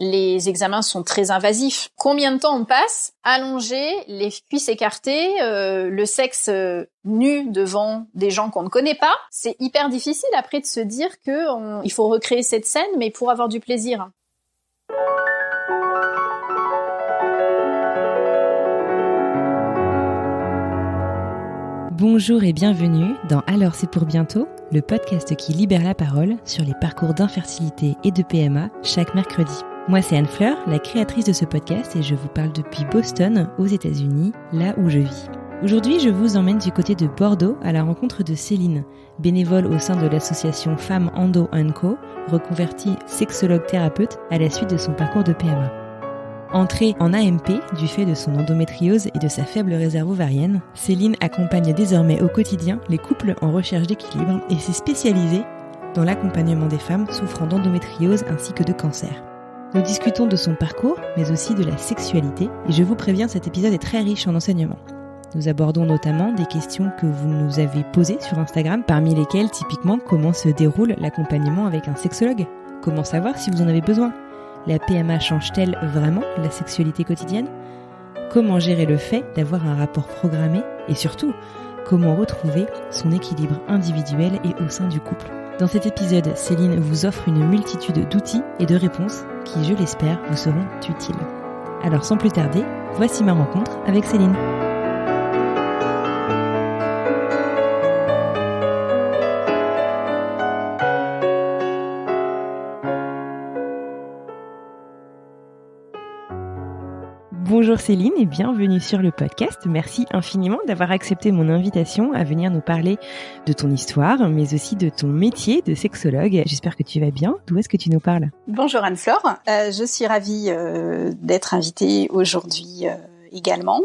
Les examens sont très invasifs. Combien de temps on passe allongé, les cuisses écartées, le sexe nu devant des gens qu'on ne connaît pas? C'est hyper difficile après de se dire il faut recréer cette scène, mais pour avoir du plaisir. Bonjour et bienvenue dans Alors c'est pour bientôt, le podcast qui libère la parole sur les parcours d'infertilité et de PMA chaque mercredi. Moi c'est Anne Fleur, la créatrice de ce podcast et je vous parle depuis Boston, aux États-Unis, là où je vis. Aujourd'hui, je vous emmène du côté de Bordeaux à la rencontre de Céline, bénévole au sein de l'association Femmes Endo & Co, reconvertie sexologue thérapeute à la suite de son parcours de PMA. Entrée en AMP du fait de son endométriose et de sa faible réserve ovarienne, Céline accompagne désormais au quotidien les couples en recherche d'équilibre et s'est spécialisée dans l'accompagnement des femmes souffrant d'endométriose ainsi que de cancer. Nous discutons de son parcours, mais aussi de la sexualité, et je vous préviens, cet épisode est très riche en enseignements. Nous abordons notamment des questions que vous nous avez posées sur Instagram, parmi lesquelles typiquement comment se déroule l'accompagnement avec un sexologue, comment savoir si vous en avez besoin. La PMA change-t-elle vraiment la sexualité quotidienne ? Comment gérer le fait d'avoir un rapport programmé ? Et surtout, comment retrouver son équilibre individuel et au sein du couple ? Dans cet épisode, Céline vous offre une multitude d'outils et de réponses qui, je l'espère, vous seront utiles. Alors sans plus tarder, voici ma rencontre avec Céline. Bonjour Céline et bienvenue sur le podcast. Merci infiniment d'avoir accepté mon invitation à venir nous parler de ton histoire, mais aussi de ton métier de sexologue. J'espère que tu vas bien. D'où est-ce que tu nous parles ? Bonjour Anne-Flore, je suis ravie d'être invitée aujourd'hui également.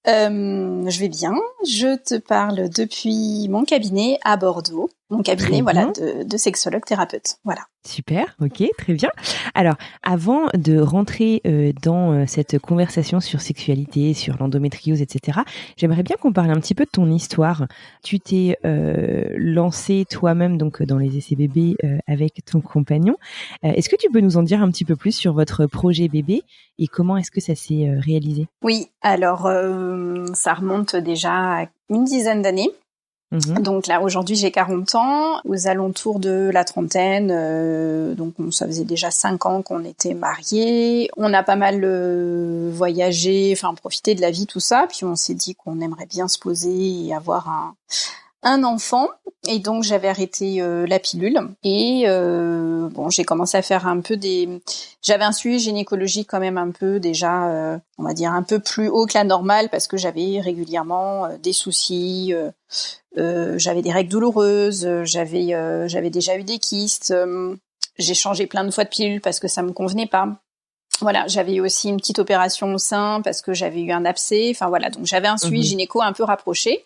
Je vais bien. Je te parle depuis mon cabinet à Bordeaux. Mon cabinet, de sexologue thérapeute. Voilà. Super, ok, très bien. Alors, avant de rentrer dans cette conversation sur sexualité, sur l'endométriose, etc., j'aimerais bien qu'on parle un petit peu de ton histoire. Tu t'es lancée toi-même donc dans les essais bébés avec ton compagnon. Est-ce que tu peux nous en dire un petit peu plus sur votre projet bébé et comment est-ce que ça s'est réalisé ? Oui, alors ça remonte déjà à une dizaine d'années. Donc là, aujourd'hui, j'ai 40 ans, aux alentours de la trentaine, donc ça faisait déjà 5 ans qu'on était mariés. On a pas mal voyagé, profité de la vie, tout ça, puis on s'est dit qu'on aimerait bien se poser et avoir un enfant. Et donc, j'avais arrêté la pilule et j'ai commencé à faire j'avais un suivi gynécologique quand même un peu déjà, on va dire un peu plus haut que la normale parce que j'avais régulièrement des soucis. J'avais des règles douloureuses, j'avais déjà eu des kystes, j'ai changé plein de fois de pilule parce que ça me convenait pas. Voilà, j'avais eu aussi une petite opération au sein parce que j'avais eu un abcès. Donc j'avais un suivi gynéco un peu rapproché.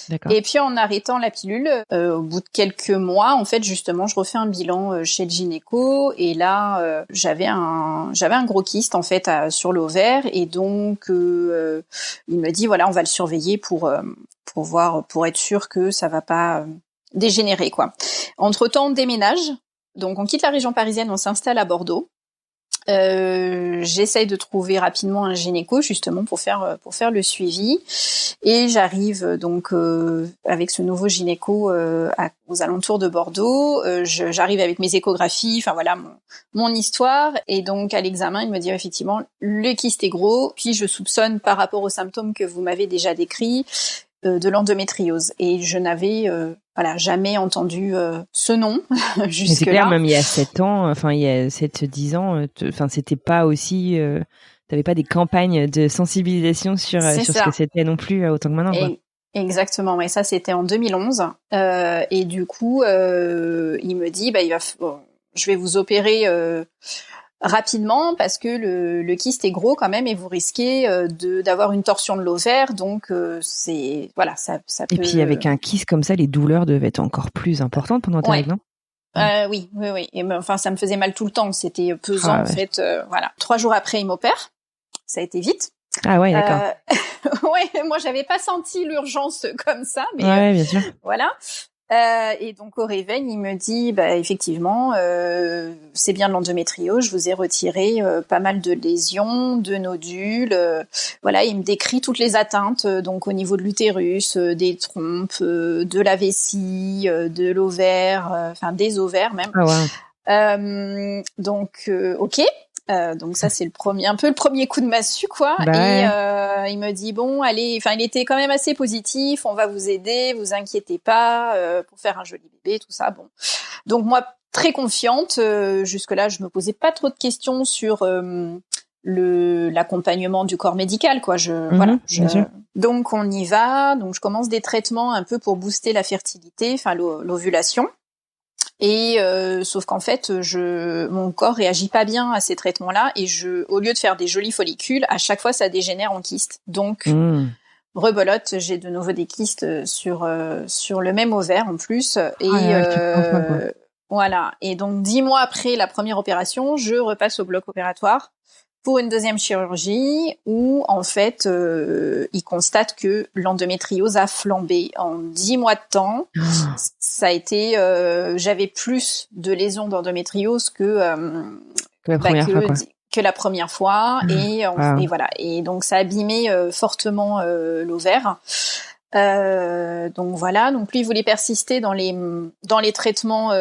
D'accord. Et puis en arrêtant la pilule, au bout de quelques mois, en fait, justement, je refais un bilan chez le gynéco et là, j'avais un gros kyste en fait sur l'ovaire et donc il me dit on va le surveiller pour voir, pour être sûr que ça va pas dégénérer quoi. Entre-temps, on déménage. Donc on quitte la région parisienne, on s'installe à Bordeaux. J'essaye de trouver rapidement un gynéco justement pour faire le suivi et j'arrive donc avec ce nouveau gynéco aux alentours de Bordeaux. J'arrive avec mes échographies, mon histoire et donc à l'examen il me dit effectivement le kyste est gros, puis je soupçonne par rapport aux symptômes que vous m'avez déjà décrits de l'endométriose et je n'avais jamais entendu ce nom jusque-là. C'est clair, même il y a 7 ans, il y a 7-10 ans, c'était pas aussi... t'avais pas des campagnes de sensibilisation sur ce que c'était non plus autant que maintenant, quoi. Exactement, mais ça c'était en 2011 et du coup il me dit je vais vous opérer rapidement parce que le kyste est gros quand même et vous risquez d'avoir une torsion de l'ovaire, donc ça peut... Et puis avec un kyste comme ça, les douleurs devaient être encore plus importantes pendant ta règle, non ? Oui. Et ça me faisait mal tout le temps, c'était pesant en fait. 3 jours après, il m'opère. Ça a été vite. Ah ouais, d'accord. Ouais, moi j'avais pas senti l'urgence comme ça, mais ouais, bien sûr. Voilà. Et donc au réveil, il me dit, effectivement, c'est bien de l'endométriose. Je vous ai retiré pas mal de lésions, de nodules. Voilà, il me décrit toutes les atteintes, donc au niveau de l'utérus, des trompes, de la vessie, de l'ovaire, enfin des ovaires même. Ah ouais. Donc ok. Donc ça c'est un peu le premier coup de massue quoi. Ouais. Et il me dit bon allez, enfin il était quand même assez positif, on va vous aider, vous inquiétez pas pour faire un joli bébé tout ça bon. Donc moi très confiante, jusque là je me posais pas trop de questions sur l'accompagnement du corps médical quoi. Donc on y va, donc je commence des traitements un peu pour booster la fertilité, enfin l'ovulation. Et sauf qu'en fait, mon corps réagit pas bien à ces traitements-là et au lieu de faire des jolis follicules, à chaque fois ça dégénère en kyste. Donc rebelote, j'ai de nouveau des kystes sur le même ovaire en plus. Et voilà. Et donc 10 mois après la première opération, je repasse au bloc opératoire pour une deuxième chirurgie où en fait ils constatent que l'endométriose a flambé en 10 mois de temps. Ça a été j'avais plus de lésions d'endométriose que la première fois, quoi. Que la première fois et voilà, et donc ça a abîmé fortement l'ovaire. Donc voilà, donc lui il voulait persister dans les traitements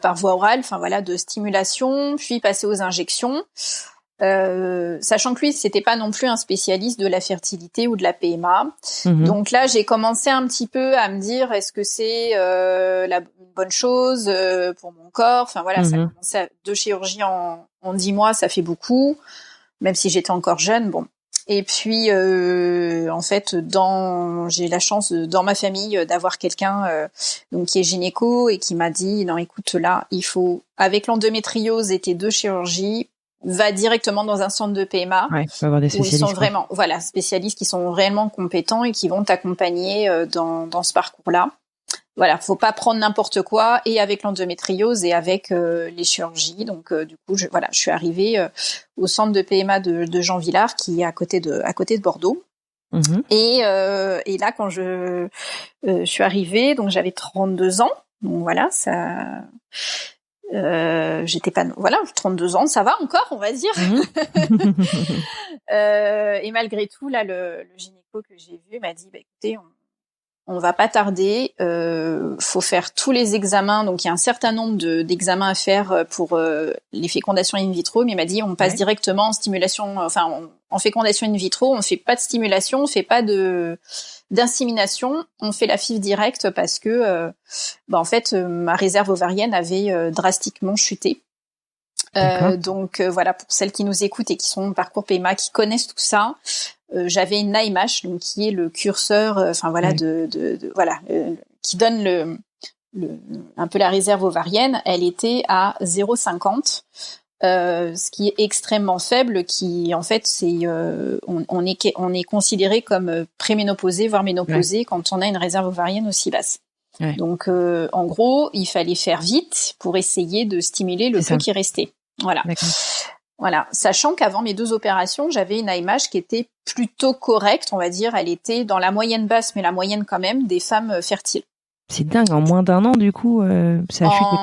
par voie orale, enfin voilà, de stimulation, puis passer aux injections. Sachant que lui, c'était pas non plus un spécialiste de la fertilité ou de la PMA. Donc là, j'ai commencé un petit peu à me dire, est-ce que c'est une bonne chose pour mon corps? Enfin voilà, ça a commencé 2 chirurgies en 10 mois, ça fait beaucoup, même si j'étais encore jeune. Bon. Et puis, en fait, j'ai la chance dans ma famille d'avoir quelqu'un donc qui est gynéco et qui m'a dit non, écoute là, il faut avec l'endométriose et tes 2 chirurgies, va directement dans un centre de PMA faut avoir des spécialistes, où ils sont vraiment spécialistes qui sont réellement compétents et qui vont t'accompagner dans ce parcours-là. Voilà, faut pas prendre n'importe quoi et avec l'endométriose et avec les chirurgies. Donc du coup, je suis arrivée au centre de PMA de Jean Villard qui est à côté de Bordeaux. Et là quand je suis arrivée, donc j'avais 32 ans. Donc voilà, ça j'étais pas 32 ans, ça va encore, on va dire. Et malgré tout là le gynéco que j'ai vu m'a dit écoutez, on va pas tarder, faut faire tous les examens, donc il y a un certain nombre d'examens à faire pour les fécondations in vitro, mais il m'a dit on passe directement en stimulation, en fécondation in vitro, on fait pas de stimulation, on fait pas d'insémination, on fait la FIV directe parce que en fait ma réserve ovarienne avait drastiquement chuté. Donc voilà, pour celles qui nous écoutent et qui sont en parcours PMA, qui connaissent tout ça, j'avais une AMH, donc qui est le curseur, qui donne un peu la réserve ovarienne. Elle était à 0,50, ce qui est extrêmement faible. Qui en fait, c'est on est considéré comme préménopausé, voire ménopausé quand on a une réserve ovarienne aussi basse. Donc en gros, il fallait faire vite pour essayer de stimuler le peu qui restait. Voilà. Voilà, sachant qu'avant mes 2 opérations, j'avais une AMH qui était plutôt correcte, on va dire. Elle était dans la moyenne basse, mais la moyenne quand même des femmes fertiles. C'est dingue, en moins d'1 an, du coup, ça a chuté.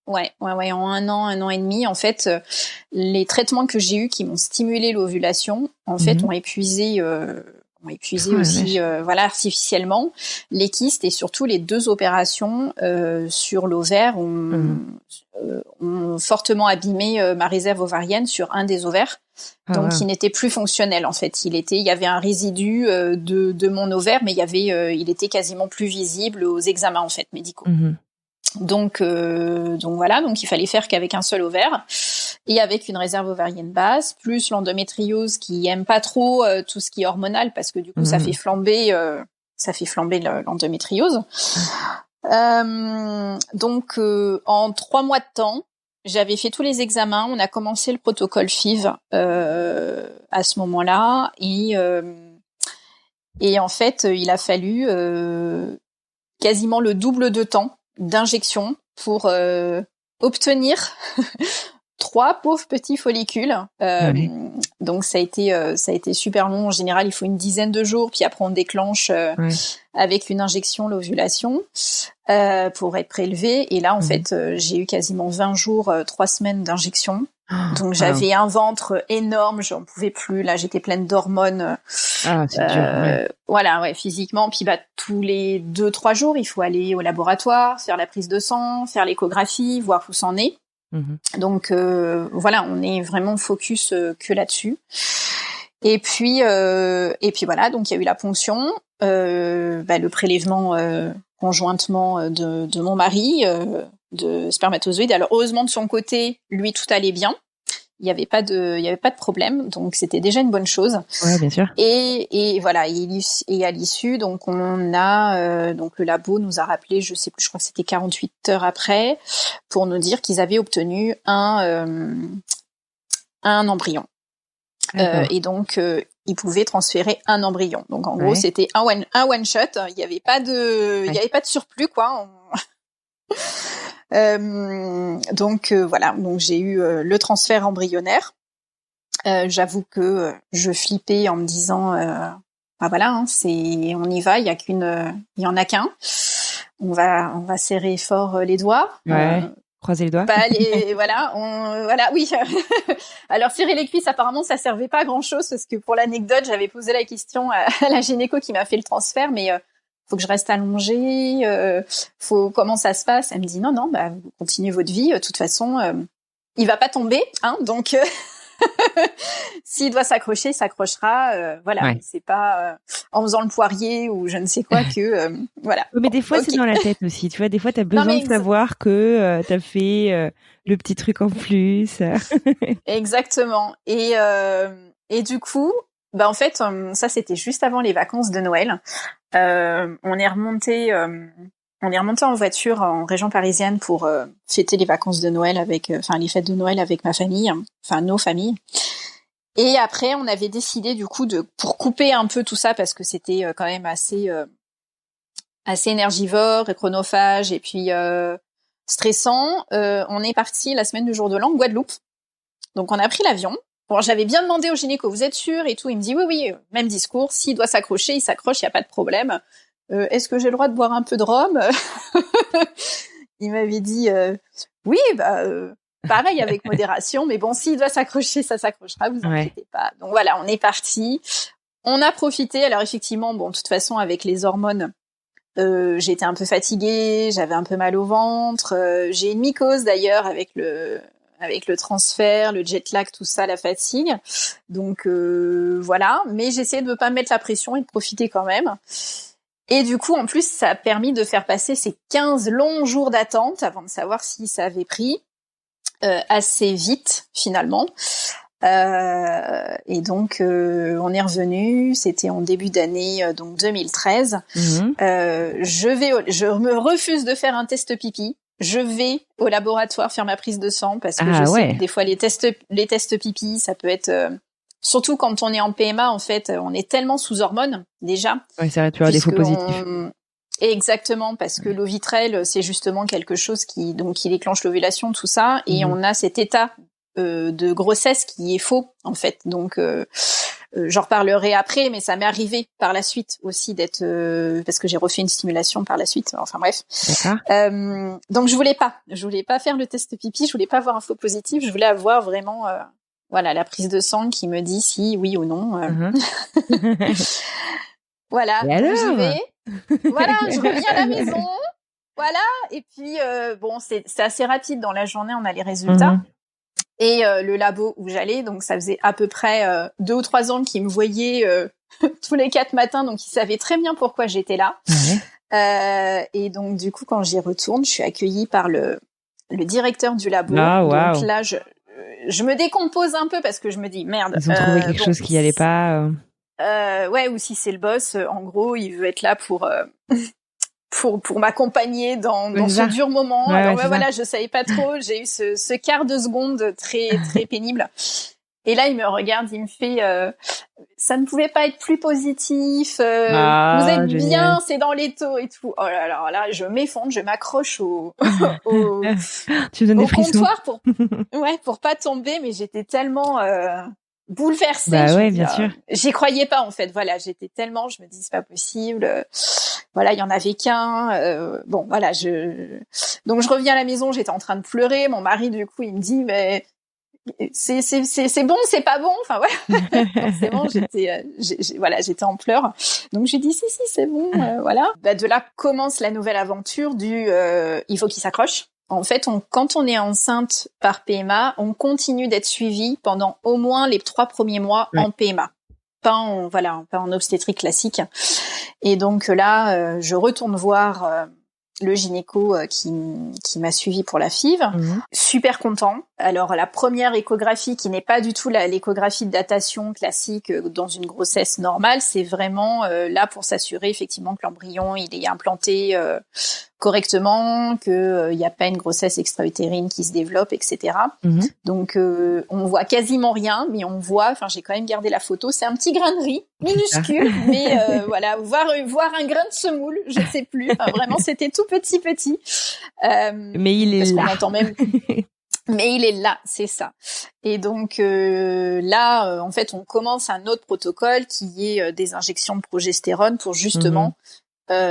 Ouais, en 1 an et demi, en fait, les traitements que j'ai eus qui m'ont stimulé l'ovulation, en fait, ont épuisé aussi, artificiellement les kystes, et surtout les 2 opérations sur l'ovaire ont fortement abîmé ma réserve ovarienne sur un des ovaires, il n'était plus fonctionnel en fait. Il y avait un résidu de mon ovaire, mais il était quasiment plus visible aux examens en fait médicaux. Donc voilà, donc il fallait faire qu'avec un seul ovaire et avec une réserve ovarienne basse, plus l'endométriose qui aime pas trop tout ce qui est hormonal parce que du coup ça fait flamber l'endométriose. Donc en 3 mois de temps, j'avais fait tous les examens, on a commencé le protocole FIV à ce moment-là et en fait il a fallu quasiment le double de temps d'injection pour obtenir 3 pauvres petits follicules. Donc ça a été super long. En général, il faut une dizaine de jours, puis après on déclenche avec une injection l'ovulation pour être prélevé. Et là, en fait, j'ai eu quasiment 20 jours, 3 semaines d'injection. Donc j'avais un ventre énorme, j'en pouvais plus. Là, j'étais pleine d'hormones. C'est dur. Voilà, physiquement. Puis tous les 2-3 jours, il faut aller au laboratoire, faire la prise de sang, faire l'échographie, voir où c'en est. Donc voilà, on est vraiment focus que là-dessus. Et puis voilà, donc il y a eu la ponction, le prélèvement conjointement de mon mari de spermatozoïdes. Alors heureusement de son côté, lui tout allait bien. Il y avait pas de problème, donc c'était déjà une bonne chose. Ouais, bien sûr. Et voilà, et à l'issue, donc on a donc le labo nous a rappelé, je sais plus, je crois que c'était 48 heures après, pour nous dire qu'ils avaient obtenu un embryon. Et donc ils pouvaient transférer un embryon. Donc en gros, c'était un one shot, il y avait pas de surplus quoi. Donc voilà, donc j'ai eu le transfert embryonnaire. J'avoue que je flippais en me disant voilà, on y va, il y en a qu'un. On va serrer fort les doigts. Croiser les doigts. Oui. Alors serrer les cuisses, apparemment ça servait pas à grand chose parce que pour l'anecdote, j'avais posé la question à la gynéco qui m'a fait le transfert, mais faut que je reste allongée, comment ça se passe? Elle me dit non, vous continuez votre vie, de toute façon, il va pas tomber, hein, donc s'il doit s'accrocher, il s'accrochera, c'est pas en faisant le poirier ou je ne sais quoi que voilà. Mais des fois c'est dans la tête aussi, tu vois, des fois t'as besoin de savoir que t'as fait le petit truc en plus. Exactement. Et du coup, en fait, ça c'était juste avant les vacances de Noël. On est remonté en voiture en région parisienne pour fêter les vacances de Noël les fêtes de Noël avec ma famille, nos familles. Et après, on avait décidé du coup pour couper un peu tout ça parce que c'était quand même assez énergivore et chronophage et puis stressant. On est parti la semaine du jour de l'an en Guadeloupe. Donc on a pris l'avion. Bon, j'avais bien demandé au gynéco, vous êtes sûr et tout. Il me dit oui, même discours. S'il doit s'accrocher, il s'accroche, il y a pas de problème. Est-ce que j'ai le droit de boire un peu de rhum? Il m'avait dit oui, pareil avec modération, mais bon, s'il doit s'accrocher, ça s'accrochera, vous inquiétez pas. Donc voilà, on est parti. On a profité. Alors effectivement, de toute façon, avec les hormones, j'étais un peu fatiguée, j'avais un peu mal au ventre. J'ai une mycose d'ailleurs avec le transfert, le jet lag, tout ça, la fatigue. Donc voilà, mais j'essayais de ne pas mettre la pression et de profiter quand même. Et du coup, en plus, ça a permis de faire passer ces 15 longs jours d'attente avant de savoir si ça avait pris assez vite, finalement. Et donc, on est revenu, c'était en début d'année, donc 2013. Je me refuse de faire un test pipi. Je vais au laboratoire faire ma prise de sang parce que je sais que des fois les tests pipi, ça peut être surtout quand on est en PMA, en fait, on est tellement sous hormones déjà. Ouais, c'est vrai, tu as des faux positifs. Exactement, parce que l'ovitrel, c'est justement quelque chose qui déclenche l'ovulation, tout ça, et on a cet état de grossesse qui est faux, en fait. Donc, j'en reparlerai après, mais ça m'est arrivé par la suite aussi d'être, parce que j'ai refait une stimulation par la suite. Enfin bref. D'accord. Donc je voulais pas faire le test pipi, je voulais pas avoir un faux positif, je voulais avoir vraiment, la prise de sang qui me dit si oui ou non. Voilà. Et alors j'y vais. Voilà, je reviens à la maison. Voilà. Et puis c'est assez rapide dans la journée, on a les résultats. Et le labo où j'allais, donc ça faisait à peu près 2 ou 3 ans qu'ils me voyaient tous les 4 matins, donc ils savaient très bien pourquoi j'étais là. Et donc du coup, quand j'y retourne, je suis accueillie par le directeur du labo. Donc là, je me décompose un peu parce que je me dis merde. Ils ont trouvé quelque chose qui allait pas. Ou si c'est le boss, en gros, il veut être là pour m'accompagner dans ce dur moment. Alors voilà, je savais pas trop, j'ai eu ce quart de seconde très très pénible. Et là, il me regarde, il me fait ça ne pouvait pas être plus positif. Vous êtes génial. bien, c'est dans les taux et tout. Oh là là, là, je m'effondre, je m'accroche au tu donnes des frissons. comptoir pour pas tomber, mais j'étais tellement bouleversée. Bah ouais, bien sûr. J'y croyais pas en fait. Voilà, j'étais tellement, je me dis c'est pas possible. Voilà, il y en avait qu'un. Bon, voilà, donc je reviens à la maison, j'étais en train de pleurer. Mon mari du coup, il me dit mais c'est bon, c'est pas bon. Enfin voilà, forcément j'étais en pleurs. Donc j'ai dit si c'est bon, voilà. Bah, de là commence la nouvelle aventure du il faut qu'il s'accroche. En fait, quand on est enceinte par PMA, on continue d'être suivi pendant au moins les 3 premiers mois en PMA, pas en obstétrique classique. Et donc là, je retourne voir le gynéco qui m'a suivi pour la FIV. Super content. Alors la première échographie qui n'est pas du tout l'échographie de datation classique dans une grossesse normale, c'est vraiment là pour s'assurer effectivement que l'embryon il est implanté correctement, que il y a pas une grossesse extra-utérine qui se développe, etc. Donc on voit quasiment rien, mais on voit. Enfin, j'ai quand même gardé la photo. C'est un petit grain de riz minuscule, mais voilà, voir un grain de semoule, je sais plus. Enfin, vraiment, c'était tout petit. Mais il est là. Qu'on entend même. Mais il est là, c'est ça. Et donc là, en fait, on commence un autre protocole qui est des injections de progestérone pour justement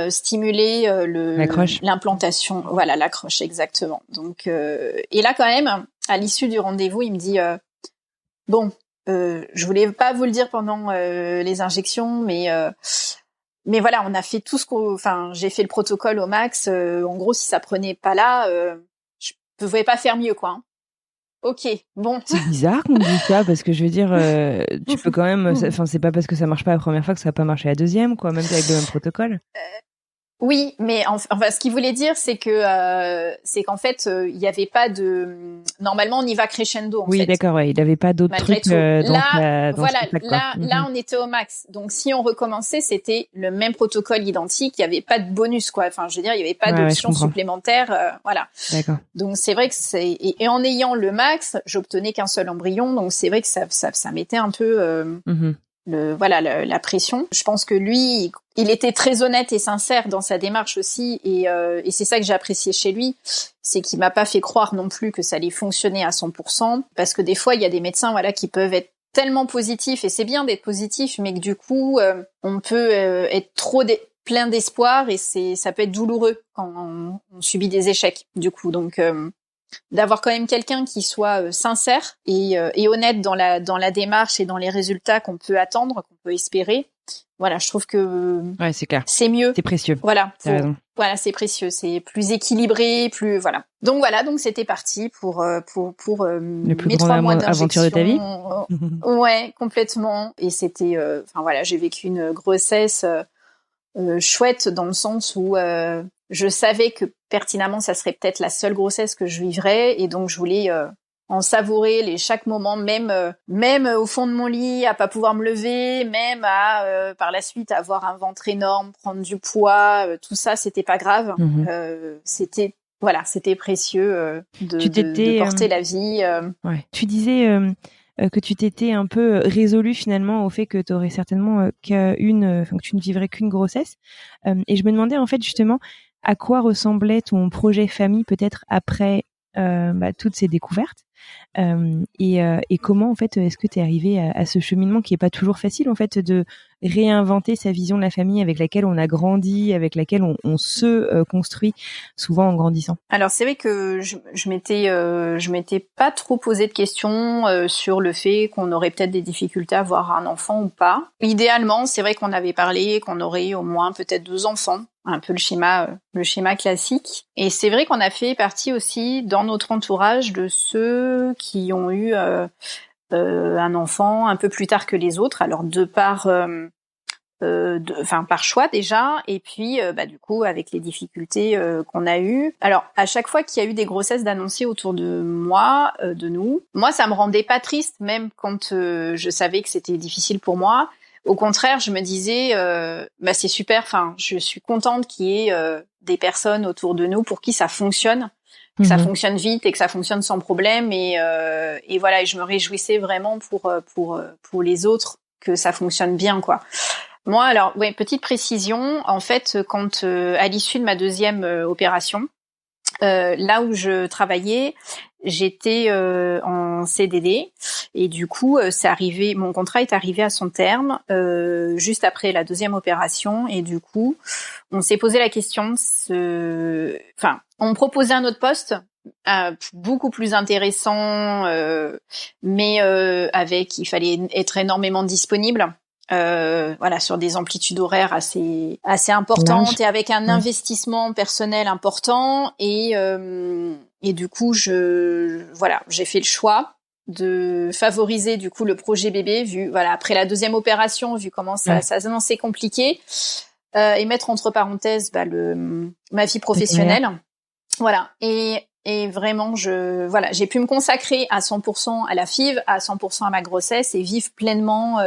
stimuler l'implantation. Voilà, l'accroche, exactement. Donc, et là, quand même, à l'issue du rendez-vous, il me dit je voulais pas vous le dire pendant les injections, mais voilà, on a fait tout j'ai fait le protocole au max. En gros, si ça prenait pas là, je pouvais pas faire mieux, quoi. Ok, bon. C'est bizarre qu'on dise ça, parce que je veux dire, tu peux quand même, c'est pas parce que ça marche pas la première fois que ça va pas marcher la deuxième, quoi, même avec le même protocole. Oui, mais enfin, ce qu'il voulait dire, c'est qu'en fait, il y avait pas de. Normalement, on y va crescendo. En fait. Oui, d'accord, ouais. Il avait pas d'autres trucs là, on était au max. Donc, si on recommençait, c'était le même protocole identique. Il y avait pas de bonus, quoi. Enfin, je veux dire, il y avait pas d'option supplémentaire. Voilà. D'accord. Donc, c'est vrai que et en ayant le max, j'obtenais qu'un seul embryon. Donc, c'est vrai que ça mettait un peu. La pression. Je pense que lui, il était très honnête et sincère dans sa démarche aussi, et c'est ça que j'ai apprécié chez lui, c'est qu'il m'a pas fait croire non plus que ça allait fonctionner à 100%, parce que des fois il y a des médecins qui peuvent être tellement positifs, et c'est bien d'être positif, mais que du coup on peut être trop plein d'espoir, et ça peut être douloureux quand on subit des échecs du coup. Donc d'avoir quand même quelqu'un qui soit sincère et honnête dans la démarche et dans les résultats qu'on peut attendre, qu'on peut espérer. Voilà, je trouve que c'est clair. C'est mieux. C'est précieux. Voilà. T'as raison. Voilà, c'est précieux, c'est plus équilibré, plus voilà. Donc c'était parti pour le plus mes grand 3 mois aventure de ta vie. Ouais, complètement. Et c'était j'ai vécu une grossesse chouette dans le sens où je savais que pertinemment ça serait peut-être la seule grossesse que je vivrais, et donc je voulais en savourer chaque moment, même au fond de mon lit, à pas pouvoir me lever, même à par la suite avoir un ventre énorme, prendre du poids, tout ça c'était pas grave. C'était précieux de porter la vie. Ouais. Tu disais que tu t'étais un peu résolue finalement au fait que tu aurais certainement que tu ne vivrais qu'une grossesse, et je me demandais en fait justement à quoi ressemblait ton projet famille peut-être après toutes ces découvertes, et comment en fait est-ce que tu es arrivée à ce cheminement qui est pas toujours facile en fait, de réinventer sa vision de la famille avec laquelle on a grandi, avec laquelle on se construit souvent en grandissant. Alors c'est vrai que je m'étais pas trop posé de questions sur le fait qu'on aurait peut-être des difficultés à avoir un enfant ou pas. Idéalement, c'est vrai qu'on avait parlé qu'on aurait au moins peut-être 2 enfants, un peu le schéma classique. Et c'est vrai qu'on a fait partie aussi dans notre entourage de ceux qui ont eu un enfant un peu plus tard que les autres. Alors par choix déjà, et puis du coup avec les difficultés qu'on a eues. Alors à chaque fois qu'il y a eu des grossesses d'annoncées autour de moi, moi ça me rendait pas triste, même quand je savais que c'était difficile pour moi. Au contraire, je me disais c'est super, enfin je suis contente qu'il y ait des personnes autour de nous pour qui ça fonctionne, que ça fonctionne vite et que ça fonctionne sans problème, et voilà, et je me réjouissais vraiment pour les autres que ça fonctionne bien, quoi. Moi, alors, ouais, petite précision. En fait, quand à l'issue de ma deuxième opération, là où je travaillais, j'étais en CDD et du coup, mon contrat est arrivé à son terme juste après la deuxième opération et du coup, on s'est posé la question. On me proposait un autre poste. Beaucoup plus intéressant, mais il fallait être énormément disponible. Sur des amplitudes horaires assez importantes et avec un investissement personnel important et du coup j'ai fait le choix de favoriser du coup le projet bébé après la deuxième opération vu comment ça s'annonçait compliqué et mettre entre parenthèses ma vie professionnelle. Voilà. Et vraiment, j'ai pu me consacrer à 100% à la FIV, à 100% à ma grossesse et vivre pleinement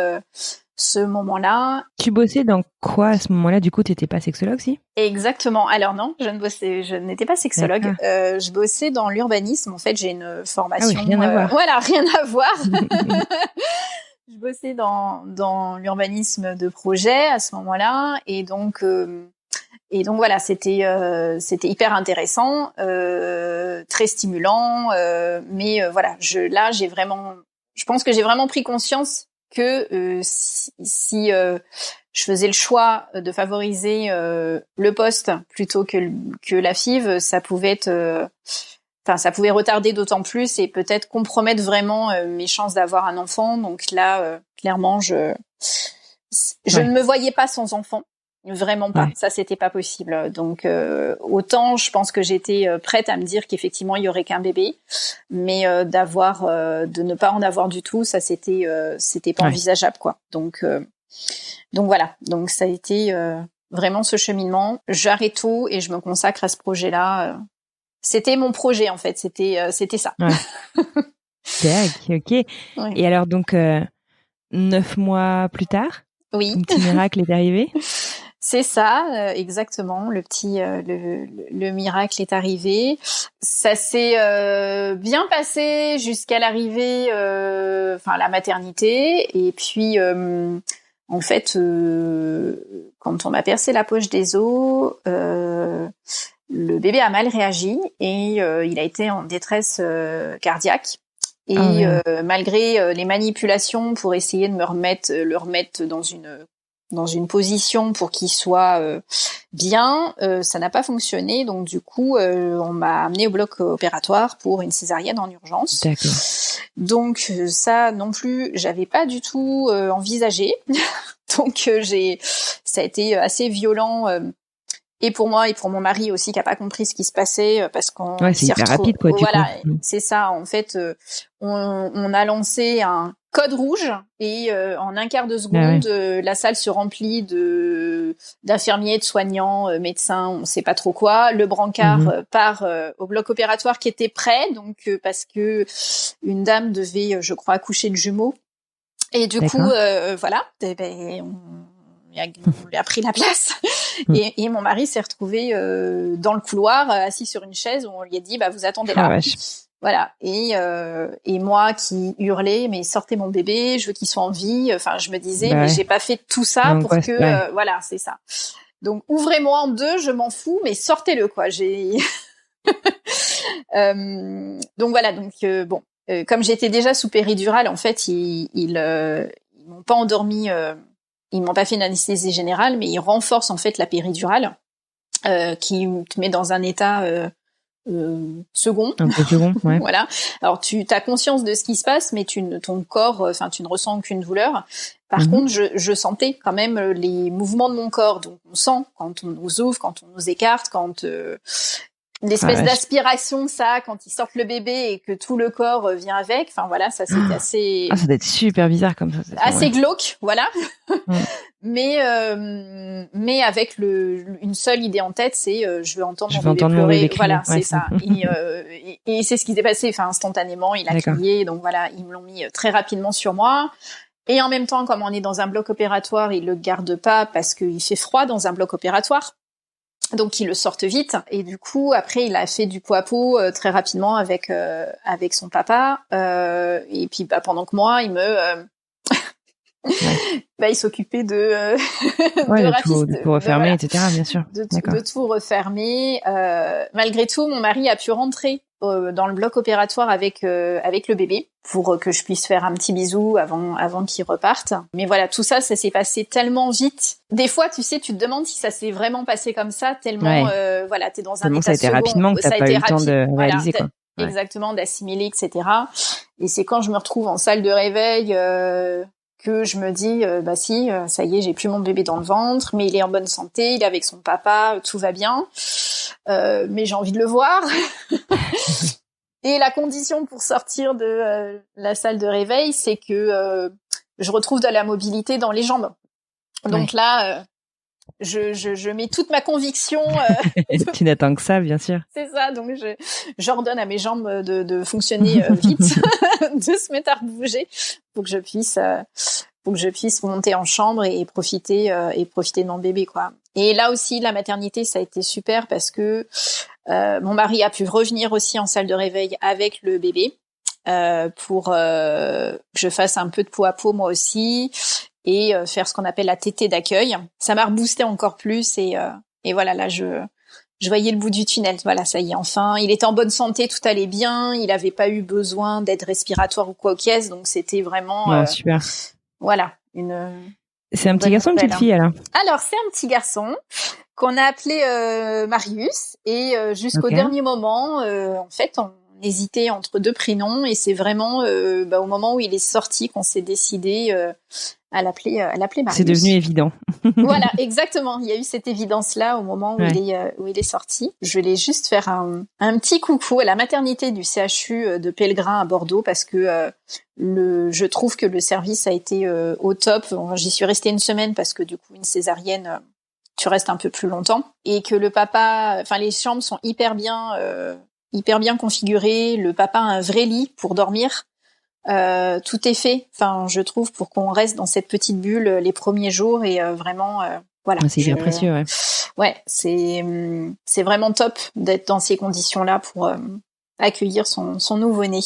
ce moment-là. Tu bossais dans quoi à ce moment-là? Du coup, tu n'étais pas sexologue, si? Exactement. Alors non, je n'étais pas sexologue. Je bossais dans l'urbanisme. En fait, j'ai une formation. Ah oui, rien à voir. Voilà, rien à voir. Je bossais dans l'urbanisme de projet à ce moment-là, et donc voilà, c'était hyper intéressant, très stimulant, mais je pense que j'ai vraiment pris conscience que si je faisais le choix de favoriser le poste plutôt que la FIV, ça pouvait retarder d'autant plus et peut-être compromettre vraiment mes chances d'avoir un enfant. Donc là, clairement, je ne me voyais pas sans enfant. Vraiment pas. Ça, c'était pas possible. Donc, autant je pense que j'étais prête à me dire qu'effectivement il y aurait qu'un bébé, mais de ne pas en avoir du tout, ça c'était pas envisageable, quoi. Donc voilà. Donc ça a été vraiment ce cheminement. J'arrête tout et je me consacre à ce projet-là. C'était mon projet en fait. C'était ça. Ok. Ouais. Et alors donc 9 mois plus tard, ton petit miracle est arrivé. C'est ça, exactement. Le miracle est arrivé. Ça s'est bien passé jusqu'à l'arrivée, la maternité. Et puis, en fait, quand on m'a percé la poche des os, le bébé a mal réagi et il a été en détresse cardiaque. Et malgré les manipulations pour essayer de le remettre dans une position pour qu'il soit bien, ça n'a pas fonctionné. Donc du coup, on m'a amené au bloc opératoire pour une césarienne en urgence. D'accord. Donc ça non plus, j'avais pas du tout envisagé. Donc ça a été assez violent. Et pour moi et pour mon mari aussi qui a pas compris ce qui se passait parce qu'on c'est hyper rapide quoi. Voilà, c'est ça. En fait, on a lancé un code rouge et en un quart de seconde, la salle se remplit d'infirmiers, de soignants, médecins, on sait pas trop quoi. Le brancard part au bloc opératoire qui était prêt, donc parce que une dame devait, je crois, accoucher de jumeaux. Et du coup, on lui a pris la place et mon mari s'est retrouvé dans le couloir assis sur une chaise où on lui a dit vous attendez là. Voilà. Et moi qui hurlais mais sortez mon bébé, je veux qu'il soit en vie. Enfin je me disais mais j'ai pas fait tout ça pour que voilà, c'est ça. Donc ouvrez-moi en deux, je m'en fous mais sortez-le quoi. Donc voilà, comme j'étais déjà sous péridurale en fait, ils m'ont pas endormi. Ils m'ont pas fait une anesthésie générale, mais ils renforcent en fait la péridurale, qui te met dans un état second. Un peu second, ouais. Voilà. Alors tu as conscience de ce qui se passe, mais ton corps, tu ne ressens aucune douleur. Par contre, je sentais quand même les mouvements de mon corps. Donc on sent quand on nous ouvre, quand on nous écarte, quand l'espèce d'aspiration, quand ils sortent le bébé et que tout le corps vient avec. Enfin voilà, ça c'était assez. Ça doit être super bizarre comme ça. Assez glauque, voilà. Mais avec une seule idée en tête, c'est je veux entendre mon bébé pleurer. Voilà, c'est ça. Et c'est ce qui s'est passé. Enfin, instantanément, il a crié. Donc voilà, ils me l'ont mis très rapidement sur moi. Et en même temps, comme on est dans un bloc opératoire, ils le gardent pas parce qu'il fait froid dans un bloc opératoire. Donc ils le sortent vite et du coup après il a fait du pot à pot très rapidement avec son papa et puis pendant que moi il s'occupait de tout refermer, etc. Bien sûr. De tout refermer. Malgré tout, mon mari a pu rentrer dans le bloc opératoire avec le bébé pour que je puisse faire un petit bisou avant qu'il reparte. Mais voilà, tout ça s'est passé tellement vite. Des fois, tu sais, tu te demandes si ça s'est vraiment passé comme ça, tellement t'es dans un état ça a été rapidement que t'as pas eu le temps de réaliser quoi. Exactement, d'assimiler, etc. Et c'est quand je me retrouve en salle de réveil que je me dis ça y est, j'ai plus mon bébé dans le ventre, mais il est en bonne santé, il est avec son papa, tout va bien, mais j'ai envie de le voir. Et la condition pour sortir de la salle de réveil, c'est que je retrouve de la mobilité dans les jambes. Donc là, je mets toute ma conviction. Tu n'attends que ça, bien sûr. C'est ça, donc j'ordonne à mes jambes de fonctionner vite, de se mettre à bouger, pour que je puisse monter en chambre et profiter de mon bébé, quoi. Et là aussi, la maternité, ça a été super parce que mon mari a pu revenir aussi en salle de réveil avec le bébé pour que je fasse un peu de peau à peau moi aussi. Et faire ce qu'on appelle la tétée d'accueil. Ça m'a reboosté encore plus et voilà, là je voyais le bout du tunnel. Voilà, ça y est, enfin, il était en bonne santé, tout allait bien, il avait pas eu besoin d'aide respiratoire ou quoi aux caisses, donc c'était vraiment super. Voilà, c'est un petit garçon ou une petite fille alors c'est un petit garçon qu'on a appelé Marius et jusqu'au dernier moment en fait on hésitait entre deux prénoms et c'est vraiment au moment où il est sorti qu'on s'est décidé à l'appeler Marius. C'est devenu évident. Voilà, exactement. Il y a eu cette évidence-là au moment où il est sorti. Je voulais juste faire un petit coucou à la maternité du CHU de Pellegrin à Bordeaux parce que je trouve que le service a été au top. J'y suis restée une semaine parce que du coup une césarienne tu restes un peu plus longtemps et que le papa, enfin les chambres sont hyper bien configurées. Le papa a un vrai lit pour dormir. Tout est fait, enfin je trouve, pour qu'on reste dans cette petite bulle les premiers jours et vraiment voilà. C'est hyper précieux, ouais. Ouais, c'est vraiment top d'être dans ces conditions-là pour accueillir son nouveau-né.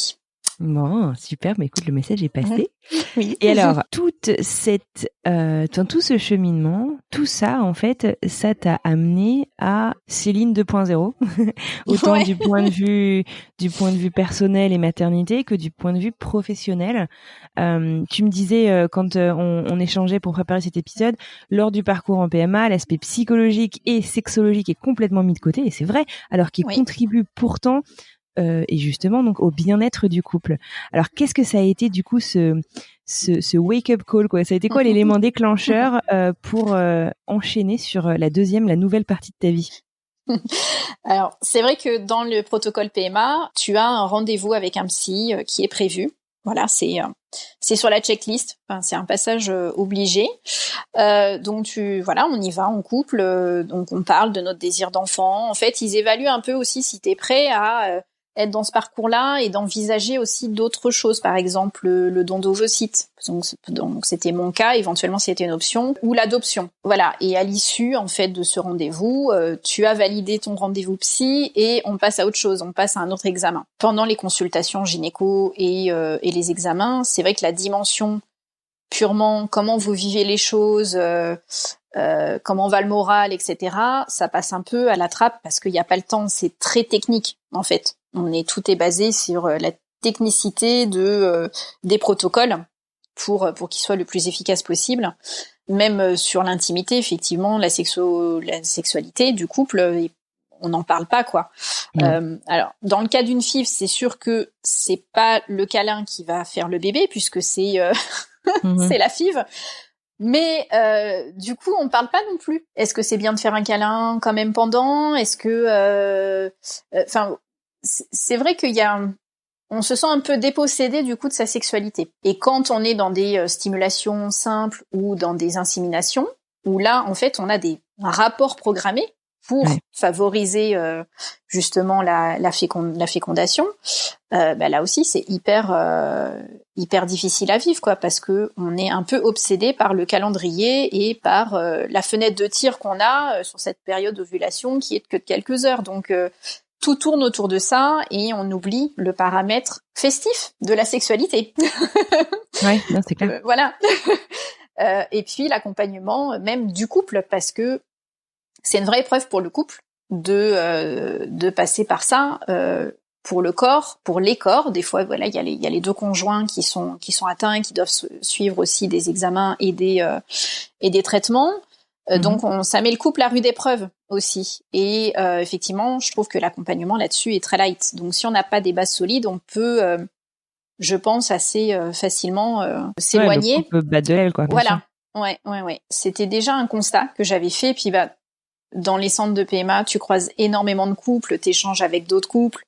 Bon, super. Bah écoute, le message est passé. Oui. Et alors, tout ce cheminement, tout ça, en fait, ça t'a amené à Céline 2.0, autant du point de vue personnel et maternité que du point de vue professionnel. Tu me disais quand on échangeait pour préparer cet épisode, lors du parcours en PMA, l'aspect psychologique et sexologique est complètement mis de côté, et c'est vrai, alors qu'il contribue pourtant. Et justement donc au bien-être du couple. Alors qu'est-ce que ça a été du coup ce wake-up call, quoi? Ça a été quoi l'élément déclencheur pour enchaîner sur la nouvelle partie de ta vie? Alors c'est vrai que dans le protocole PMA, tu as un rendez-vous avec un psy qui est prévu. Voilà, c'est sur la checklist. Enfin, c'est un passage obligé. Donc on y va en couple. Donc on parle de notre désir d'enfant. En fait, ils évaluent un peu aussi si t'es prêt à être dans ce parcours-là et d'envisager aussi d'autres choses, par exemple le don d'ovocytes. Donc c'était mon cas, éventuellement c'était une option, ou l'adoption. Voilà, et à l'issue en fait de ce rendez-vous, tu as validé ton rendez-vous psy et on passe à autre chose, on passe à un autre examen. Pendant les consultations gynéco et les examens, c'est vrai que la dimension purement comment vous vivez les choses, comment va le moral, etc., ça passe un peu à la trappe parce qu'il n'y a pas le temps, c'est très technique en fait. Tout est basé sur la technicité des protocoles pour qu'ils soient le plus efficaces possible. Même sur l'intimité, effectivement, la sexualité du couple, on n'en parle pas, quoi. Alors, dans le cas d'une FIV, c'est sûr que c'est pas le câlin qui va faire le bébé puisque c'est c'est la FIV. Mais du coup, on parle pas non plus. Est-ce que c'est bien de faire un câlin quand même pendant ? Est-ce que, c'est vrai on se sent un peu dépossédé du coup de sa sexualité. Et quand on est dans des stimulations simples ou dans des inséminations, où là, en fait, on a des rapports programmés pour favoriser justement la fécondation, là aussi c'est hyper difficile à vivre, quoi, parce que on est un peu obsédé par le calendrier et par la fenêtre de tir qu'on a sur cette période d'ovulation qui est que de quelques heures. Donc tout tourne autour de ça et on oublie le paramètre festif de la sexualité. Ouais, non, c'est clair. Voilà. Et puis l'accompagnement même du couple, parce que c'est une vraie épreuve pour le couple de passer par ça. Pour le corps, pour les corps, des fois, voilà, il y a les deux conjoints qui sont atteints, qui doivent suivre aussi des examens et des traitements. Donc, ça met le couple à rude épreuve aussi. Et effectivement, je trouve que l'accompagnement là-dessus est très light. Donc, si on n'a pas des bases solides, on peut, je pense, assez facilement s'éloigner. Ouais, le couple bat de l'aile, quoi. Voilà. Ouais. C'était déjà un constat que j'avais fait. Puis, dans les centres de PMA, tu croises énormément de couples, t'échanges avec d'autres couples.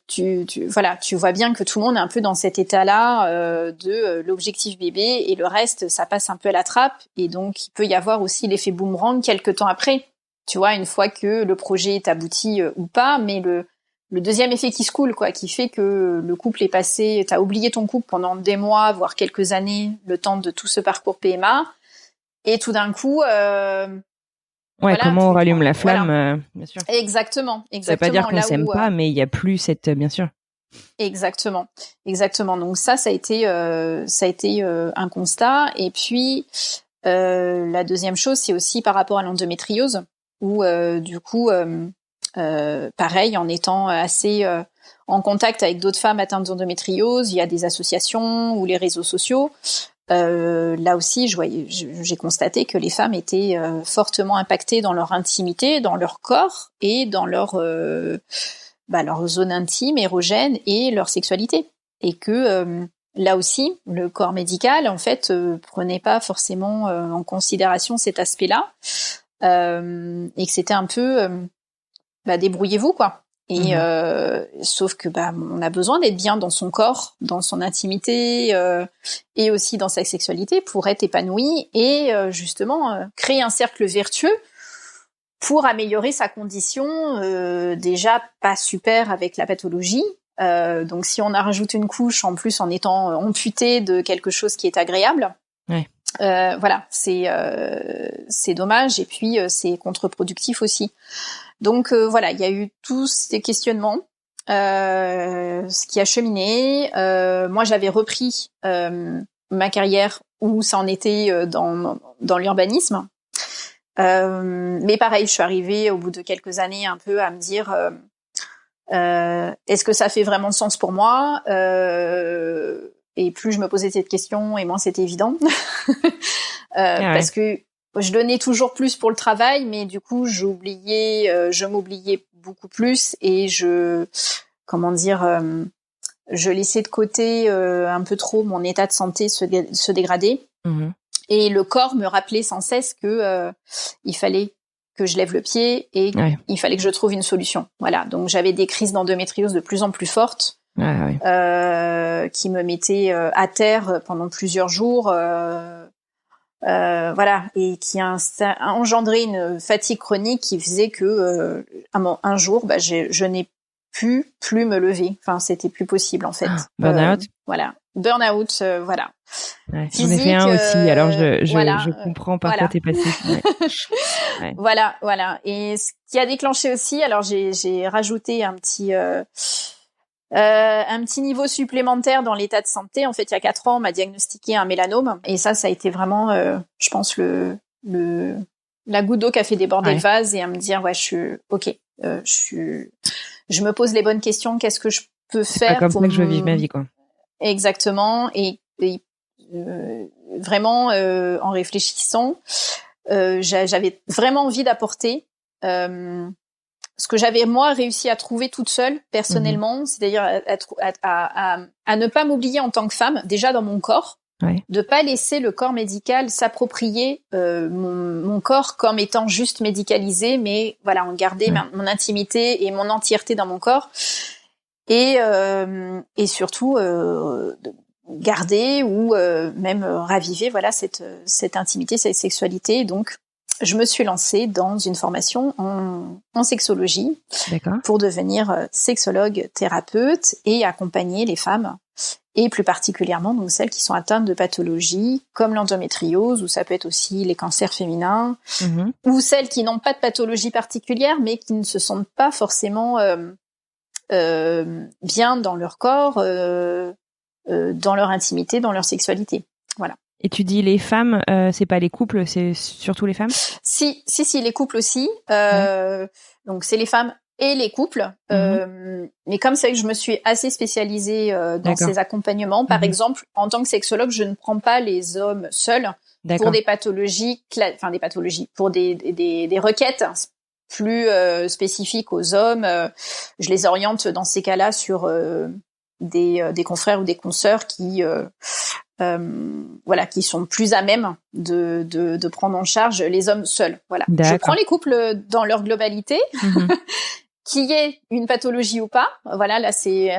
Tu vois bien que tout le monde est un peu dans cet état-là de l'objectif bébé et le reste, ça passe un peu à la trappe. Et donc, il peut y avoir aussi l'effet boomerang quelques temps après. Tu vois, une fois que le projet est abouti ou pas, mais le deuxième effet qui se coule, quoi, qui fait que le couple est passé, t'as oublié ton couple pendant des mois, voire quelques années, le temps de tout ce parcours PMA, et tout d'un coup. Ouais, voilà, comment on rallume la flamme, voilà. Bien sûr. Exactement. Ça veut pas dire qu'on s'aime pas, mais il y a plus cette, bien sûr. Exactement. Donc ça a été un constat. Et puis la deuxième chose, c'est aussi par rapport à l'endométriose, où du coup, pareil, en étant assez en contact avec d'autres femmes atteintes d'endométriose, il y a des associations ou les réseaux sociaux. Là aussi, j'ai constaté que les femmes étaient fortement impactées dans leur intimité, dans leur corps et dans leur zone intime, érogène et leur sexualité. Et que là aussi, le corps médical, en fait, prenait pas forcément en considération cet aspect-là, et que c'était un peu débrouillez-vous, quoi. Et sauf que on a besoin d'être bien dans son corps, dans son intimité et aussi dans sa sexualité pour être épanoui et justement créer un cercle vertueux pour améliorer sa condition déjà pas super avec la pathologie. Donc si on a rajouté une couche en plus en étant amputé de quelque chose qui est agréable, ouais. Voilà, c'est dommage et puis c'est contre-productif aussi. Donc voilà, il y a eu tous ces questionnements, ce qui a cheminé. Moi, j'avais repris ma carrière où ça en était dans l'urbanisme. Mais pareil, je suis arrivée au bout de quelques années un peu à me dire est-ce que ça fait vraiment sens pour moi et plus je me posais cette question et moins c'était évident. Parce que je donnais toujours plus pour le travail, mais du coup, je m'oubliais beaucoup plus et je laissais de côté un peu trop mon état de santé se dégrader. Et le corps me rappelait sans cesse que il fallait que je lève le pied et il fallait que je trouve une solution. Voilà. Donc, j'avais des crises d'endométriose de plus en plus fortes. Qui me mettaient à terre pendant plusieurs jours. Voilà, et qui a engendré une fatigue chronique qui faisait que un jour, je n'ai plus me lever. Enfin, c'était plus possible en fait. Burn-out. Voilà, burn-out, voilà. Ouais, j'en ai fait un aussi, alors je comprends par quoi t'es passé. Ouais. Voilà. Et ce qui a déclenché aussi, alors j'ai rajouté un petit niveau supplémentaire dans l'état de santé. En fait, il y a 4 ans, on m'a diagnostiqué un mélanome. Et ça a été vraiment, je pense, la goutte d'eau qui a fait déborder le vase et à me dire, je suis OK. Je me pose les bonnes questions. Qu'est-ce que je peux faire comme ça que je veux vivre ma vie, quoi. Exactement. Et vraiment, en réfléchissant, j'avais vraiment envie d'apporter ce que j'avais moi réussi à trouver toute seule personnellement, c'est-à-dire à ne pas m'oublier en tant que femme, déjà dans mon corps, de pas laisser le corps médical s'approprier mon corps comme étant juste médicalisé, mais voilà, en garder mon intimité et mon entièreté dans mon corps, et surtout garder ou même raviver voilà cette intimité, cette sexualité. Donc je me suis lancée dans une formation en sexologie pour devenir sexologue thérapeute et accompagner les femmes, et plus particulièrement donc celles qui sont atteintes de pathologies comme l'endométriose, ou ça peut être aussi les cancers féminins, ou celles qui n'ont pas de pathologie particulière mais qui ne se sentent pas forcément bien dans leur corps, dans leur intimité, dans leur sexualité. Voilà. Et tu dis les femmes, c'est pas les couples, c'est surtout les femmes? Si, les couples aussi. Donc c'est les femmes et les couples. Mais comme c'est que je me suis assez spécialisée dans ces accompagnements, par exemple, en tant que sexologue, je ne prends pas les hommes seuls pour des pathologies, pour des requêtes plus spécifiques aux hommes. Je les oriente dans ces cas-là sur des confrères ou des consoeurs qui qui sont plus à même de prendre en charge les hommes seuls. Voilà. Je prends les couples dans leur globalité, qu'il y ait une pathologie ou pas. Voilà, là c'est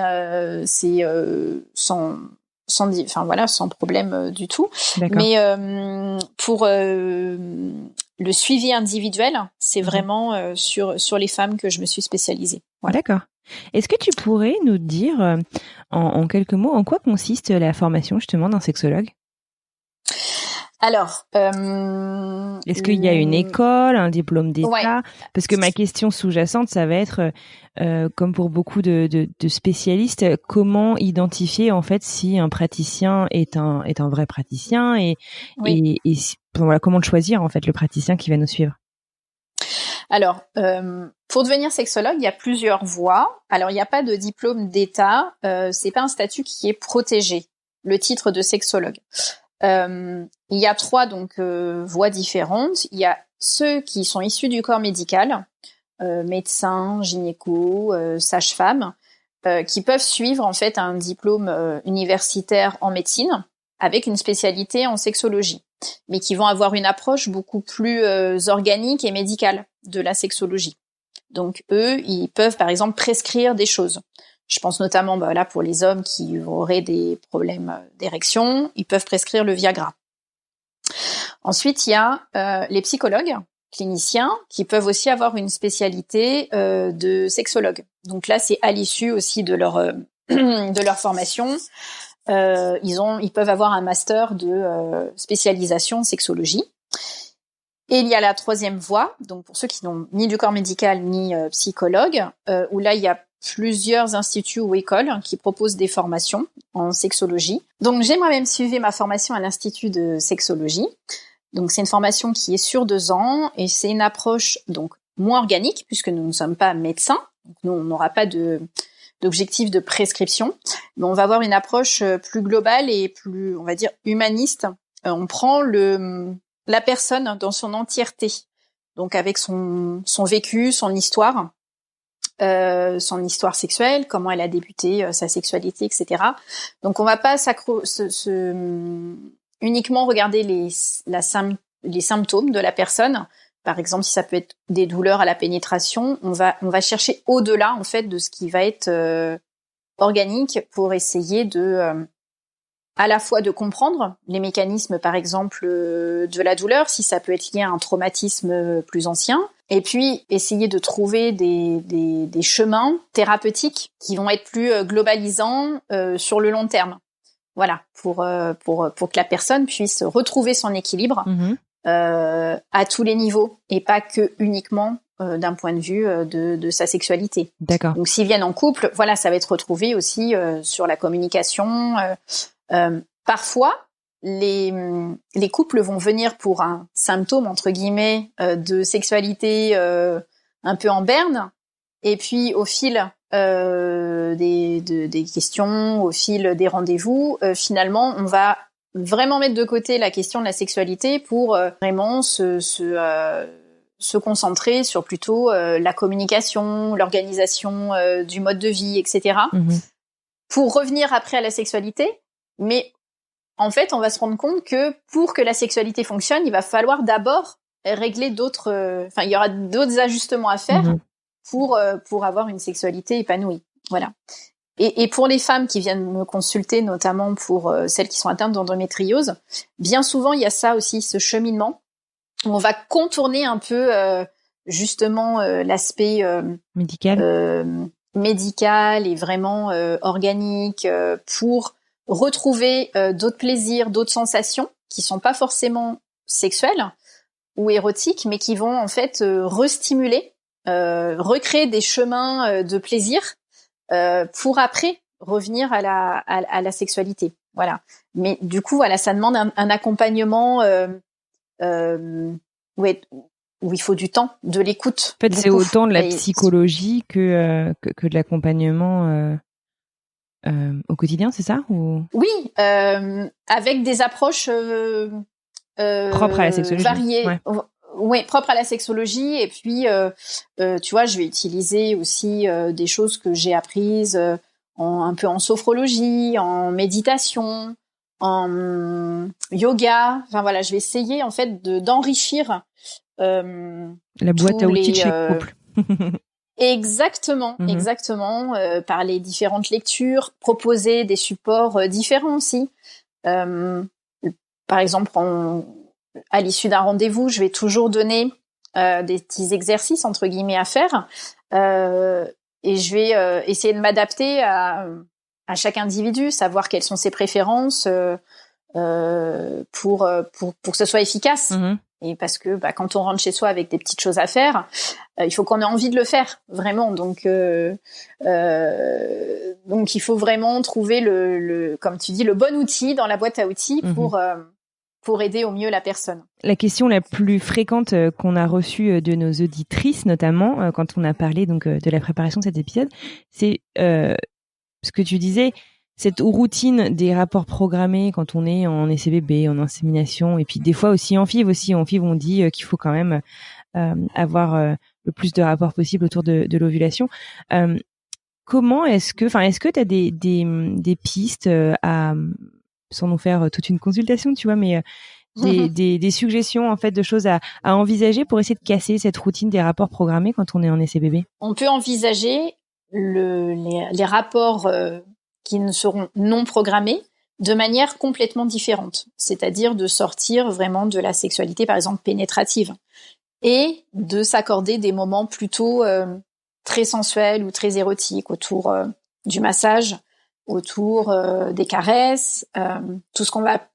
sans problème du tout. Mais pour le suivi individuel, c'est vraiment sur les femmes que je me suis spécialisée. Voilà. D'accord. Est-ce que tu pourrais nous dire en quelques mots en quoi consiste la formation justement d'un sexologue? Alors, est-ce qu'il y a une école, un diplôme d'État? Parce que ma question sous-jacente, ça va être, comme pour beaucoup de spécialistes, comment identifier en fait si un praticien est un vrai praticien et comment le choisir en fait le praticien qui va nous suivre? Alors, pour devenir sexologue, il y a plusieurs voies. Alors, il n'y a pas de diplôme d'État. C'est pas un statut qui est protégé, le titre de sexologue. Il y a 3 voies différentes. Il y a ceux qui sont issus du corps médical, médecins, gynéco, sages-femmes, qui peuvent suivre en fait un diplôme universitaire en médecine avec une spécialité en sexologie, mais qui vont avoir une approche beaucoup plus organique et médicale de la sexologie. Donc eux, ils peuvent par exemple prescrire des choses. Je pense notamment pour les hommes qui auraient des problèmes d'érection, ils peuvent prescrire le Viagra. Ensuite, il y a les psychologues cliniciens qui peuvent aussi avoir une spécialité de sexologue. Donc là, c'est à l'issue aussi de leur formation. Ils peuvent avoir un master de spécialisation en sexologie. Et il y a la 3e voie, donc pour ceux qui n'ont ni du corps médical ni psychologue, où là il y a plusieurs instituts ou écoles qui proposent des formations en sexologie. Donc j'ai moi-même suivi ma formation à l'Institut de sexologie. Donc c'est une formation qui est sur 2 ans et c'est une approche donc moins organique puisque nous ne sommes pas médecins. Donc nous on n'aura pas d'objectif de prescription, mais on va avoir une approche plus globale et plus, on va dire, humaniste. On prend la personne dans son entièreté, donc avec son vécu, son histoire sexuelle, comment elle a débuté sa sexualité, etc. Donc on va pas uniquement regarder les symptômes de la personne. Par exemple, si ça peut être des douleurs à la pénétration, on va chercher au-delà en fait de ce qui va être organique pour essayer à la fois de comprendre les mécanismes, par exemple, de la douleur, si ça peut être lié à un traumatisme plus ancien, et puis essayer de trouver des chemins thérapeutiques qui vont être plus globalisants sur le long terme. Voilà, pour que la personne puisse retrouver son équilibre à tous les niveaux et pas que uniquement d'un point de vue de sa sexualité. D'accord. Donc s'ils viennent en couple, voilà, ça va être retrouvé aussi sur la communication. Parfois, les couples vont venir pour un symptôme entre guillemets de sexualité un peu en berne, et puis au fil des questions, au fil des rendez-vous, finalement, on va vraiment mettre de côté la question de la sexualité pour vraiment se concentrer sur plutôt la communication, l'organisation du mode de vie, etc. Pour revenir après à la sexualité. Mais en fait, on va se rendre compte que pour que la sexualité fonctionne, il va falloir d'abord régler d'autres... il y aura d'autres ajustements à faire pour avoir une sexualité épanouie. Voilà. Et pour les femmes qui viennent me consulter, notamment pour celles qui sont atteintes d'endométriose, bien souvent, il y a ça aussi, ce cheminement, où on va contourner un peu justement l'aspect médical et vraiment organique pour retrouver d'autres plaisirs, d'autres sensations qui sont pas forcément sexuelles ou érotiques, mais qui vont en fait restimuler, recréer des chemins de plaisir pour après revenir à la sexualité. Voilà. Mais du coup, voilà, ça demande un accompagnement où il faut du temps, de l'écoute. En fait, c'est autant de la psychologie que de l'accompagnement au quotidien, c'est ça ou... Oui, avec des approches propres à la sexologie. Variées. Ouais. Oui, propre à la sexologie. Et puis, tu vois, je vais utiliser aussi des choses que j'ai apprises un peu en sophrologie, en méditation, en yoga. Enfin voilà, je vais essayer en fait d'enrichir la boîte à outils de chaque couple. Exactement, exactement. Par les différentes lectures, proposer des supports différents aussi. Par exemple, à l'issue d'un rendez-vous, je vais toujours donner des petits exercices entre guillemets à faire, et je vais essayer de m'adapter à chaque individu, savoir quelles sont ses préférences pour que ce soit efficace. Et parce que quand on rentre chez soi avec des petites choses à faire, il faut qu'on ait envie de le faire vraiment. Donc il faut vraiment trouver le comme tu dis, le bon outil dans la boîte à outils pour aider au mieux la personne. La question la plus fréquente qu'on a reçue de nos auditrices, notamment quand on a parlé donc de la préparation de cet épisode, c'est ce que tu disais, cette routine des rapports programmés quand on est en essai bébé, en insémination, et puis des fois aussi en FIV. En FIV, on dit qu'il faut quand même avoir le plus de rapports possible autour de l'ovulation. Comment est-ce que tu as des pistes sans nous faire toute une consultation, tu vois, mais des suggestions en fait de choses à envisager pour essayer de casser cette routine des rapports programmés quand on est en essai bébé? On peut envisager les rapports qui ne seront non programmés de manière complètement différente, c'est-à-dire de sortir vraiment de la sexualité, par exemple pénétrative, et de s'accorder des moments plutôt très sensuels ou très érotiques autour du massage, autour des caresses, tout ce qu'on va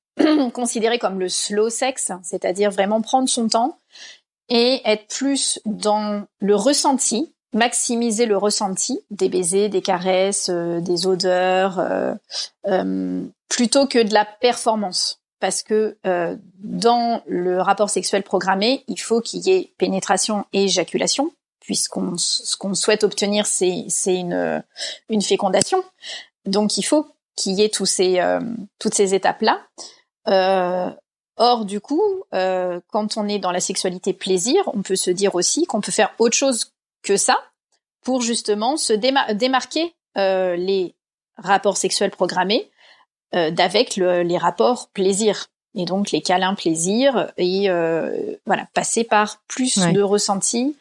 considérer comme le slow sex, c'est-à-dire vraiment prendre son temps et être plus dans le ressenti, maximiser le ressenti des baisers, des caresses, des odeurs, plutôt que de la performance. Parce que dans le rapport sexuel programmé, il faut qu'il y ait pénétration et éjaculation, ce qu'on souhaite obtenir, c'est une fécondation. Donc il faut qu'il y ait toutes ces étapes-là. Or, du coup, quand on est dans la sexualité plaisir, on peut se dire aussi qu'on peut faire autre chose que ça pour justement se démarquer les rapports sexuels programmés d'avec les rapports plaisir. Et donc, les câlins plaisir et passer par plus de ressenti,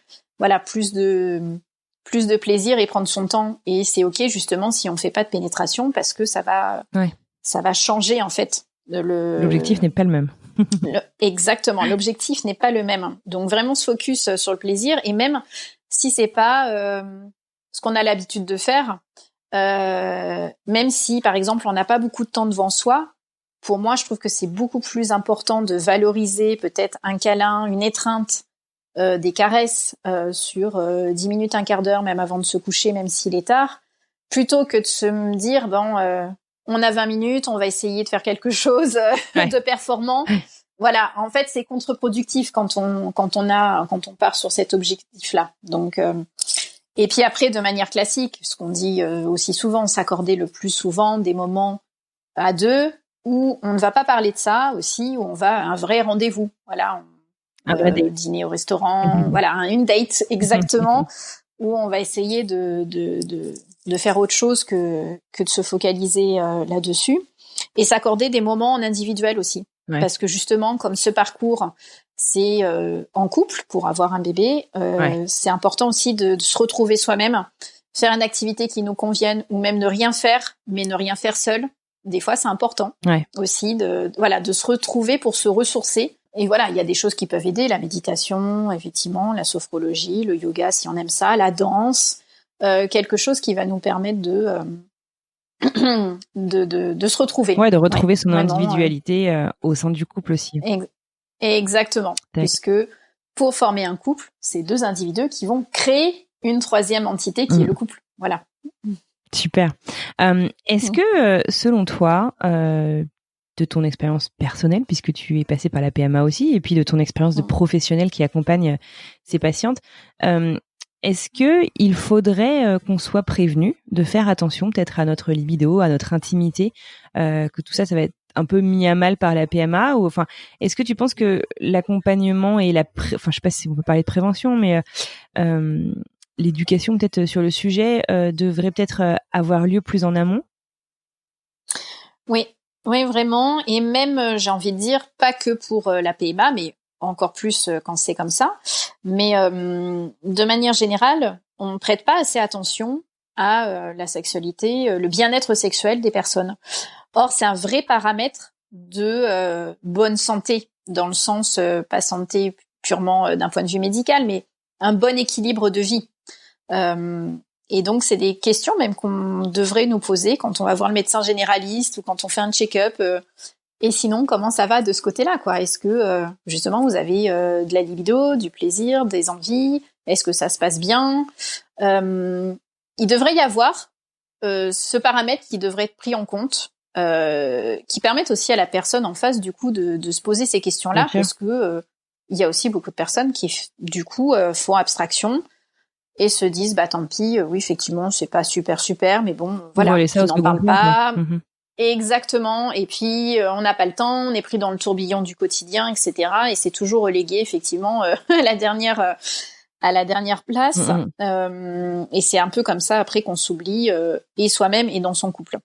plus de plaisir et prendre son temps. Et c'est OK, justement, si on fait pas de pénétration parce que ça va changer, en fait. L'objectif n'est pas le même. Exactement, l'objectif n'est pas le même. Donc vraiment se focus sur le plaisir, et même si c'est pas ce qu'on a l'habitude de faire, même si par exemple on n'a pas beaucoup de temps devant soi, pour moi je trouve que c'est beaucoup plus important de valoriser peut-être un câlin, une étreinte, des caresses sur 10 minutes, un quart d'heure, même avant de se coucher, même s'il est tard, plutôt que de se dire on a 20 minutes, on va essayer de faire quelque chose de performant. Voilà, en fait, c'est contre-productif quand on part sur cet objectif-là. Donc, et puis après, de manière classique, ce qu'on dit aussi souvent, s'accorder le plus souvent des moments à deux où on ne va pas parler de ça aussi, où on va à un vrai rendez-vous. Voilà, dîner au restaurant, voilà, une date exactement, où on va essayer de faire autre chose que de se focaliser là-dessus, et s'accorder des moments en individuel aussi. Parce que justement, comme ce parcours, c'est en couple pour avoir un bébé, c'est important aussi de se retrouver soi-même, faire une activité qui nous convienne, ou même ne rien faire, mais ne rien faire seul. Des fois, c'est important aussi de se retrouver pour se ressourcer. Et voilà, il y a des choses qui peuvent aider, la méditation, effectivement, la sophrologie, le yoga si on aime ça, la danse, quelque chose qui va nous permettre de se retrouver. Ouais, de retrouver son individualité au sein du couple aussi. Exactement. Puisque pour former un couple, c'est deux individus qui vont créer une troisième entité qui est le couple. Voilà. Super. Est-ce que, selon toi, de ton expérience personnelle, puisque tu es passée par la PMA aussi, et puis de ton expérience de professionnelle qui accompagne ces patientes, est-ce que il faudrait qu'on soit prévenu de faire attention peut-être à notre libido, à notre intimité, que tout ça va être un peu mis à mal par la PMA, ou enfin, est-ce que tu penses que l'accompagnement et enfin, je sais pas si on peut parler de prévention, mais l'éducation peut-être sur le sujet devrait peut-être avoir lieu plus en amont? Oui, oui, vraiment. Et même, j'ai envie de dire, pas que pour la PMA, mais encore plus quand c'est comme ça. Mais de manière générale, on ne prête pas assez attention à la sexualité, le bien-être sexuel des personnes. Or, c'est un vrai paramètre de bonne santé, dans le sens, pas santé purement d'un point de vue médical, mais un bon équilibre de vie. Et donc, c'est des questions même qu'on devrait nous poser quand on va voir le médecin généraliste ou quand on fait un check-up. Et sinon, comment ça va de ce côté-là, quoi? Est-ce que, justement, vous avez de la libido, du plaisir, des envies? Est-ce que ça se passe bien? Il devrait y avoir ce paramètre qui devrait être pris en compte, qui permettent aussi à la personne en face, du coup, de se poser ces questions-là, parce que il y a aussi beaucoup de personnes qui, du coup, font abstraction et se disent bah tant pis, oui effectivement c'est pas super mais bon voilà, qui n'en parle pas. Exactement. Et puis on n'a pas le temps, on est pris dans le tourbillon du quotidien, etc. Et c'est toujours relégué effectivement à la dernière place. Et c'est un peu comme ça après qu'on s'oublie et soi-même et dans son couple.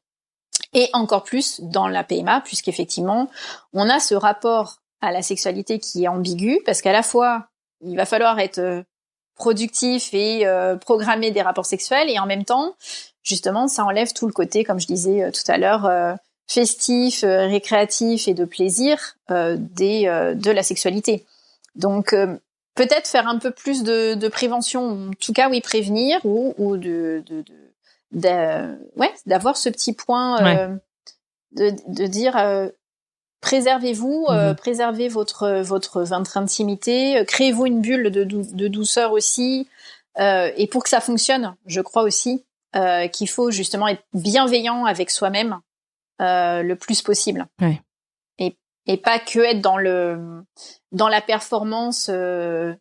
Et encore plus dans la PMA, puisqu'effectivement on a ce rapport à la sexualité qui est ambigu, parce qu'à la fois il va falloir être productif et programmer des rapports sexuels, et en même temps justement ça enlève tout le côté, comme je disais tout à l'heure, festif, récréatif et de plaisir de la sexualité. Donc peut-être faire un peu plus de prévention, en tout cas oui, prévenir, ou d'avoir ce petit point de dire préservez-vous, préservez votre intimité, créez-vous une bulle de douceur aussi, et pour que ça fonctionne, je crois aussi qu'il faut justement être bienveillant avec soi-même le plus possible, et pas que être dans la performance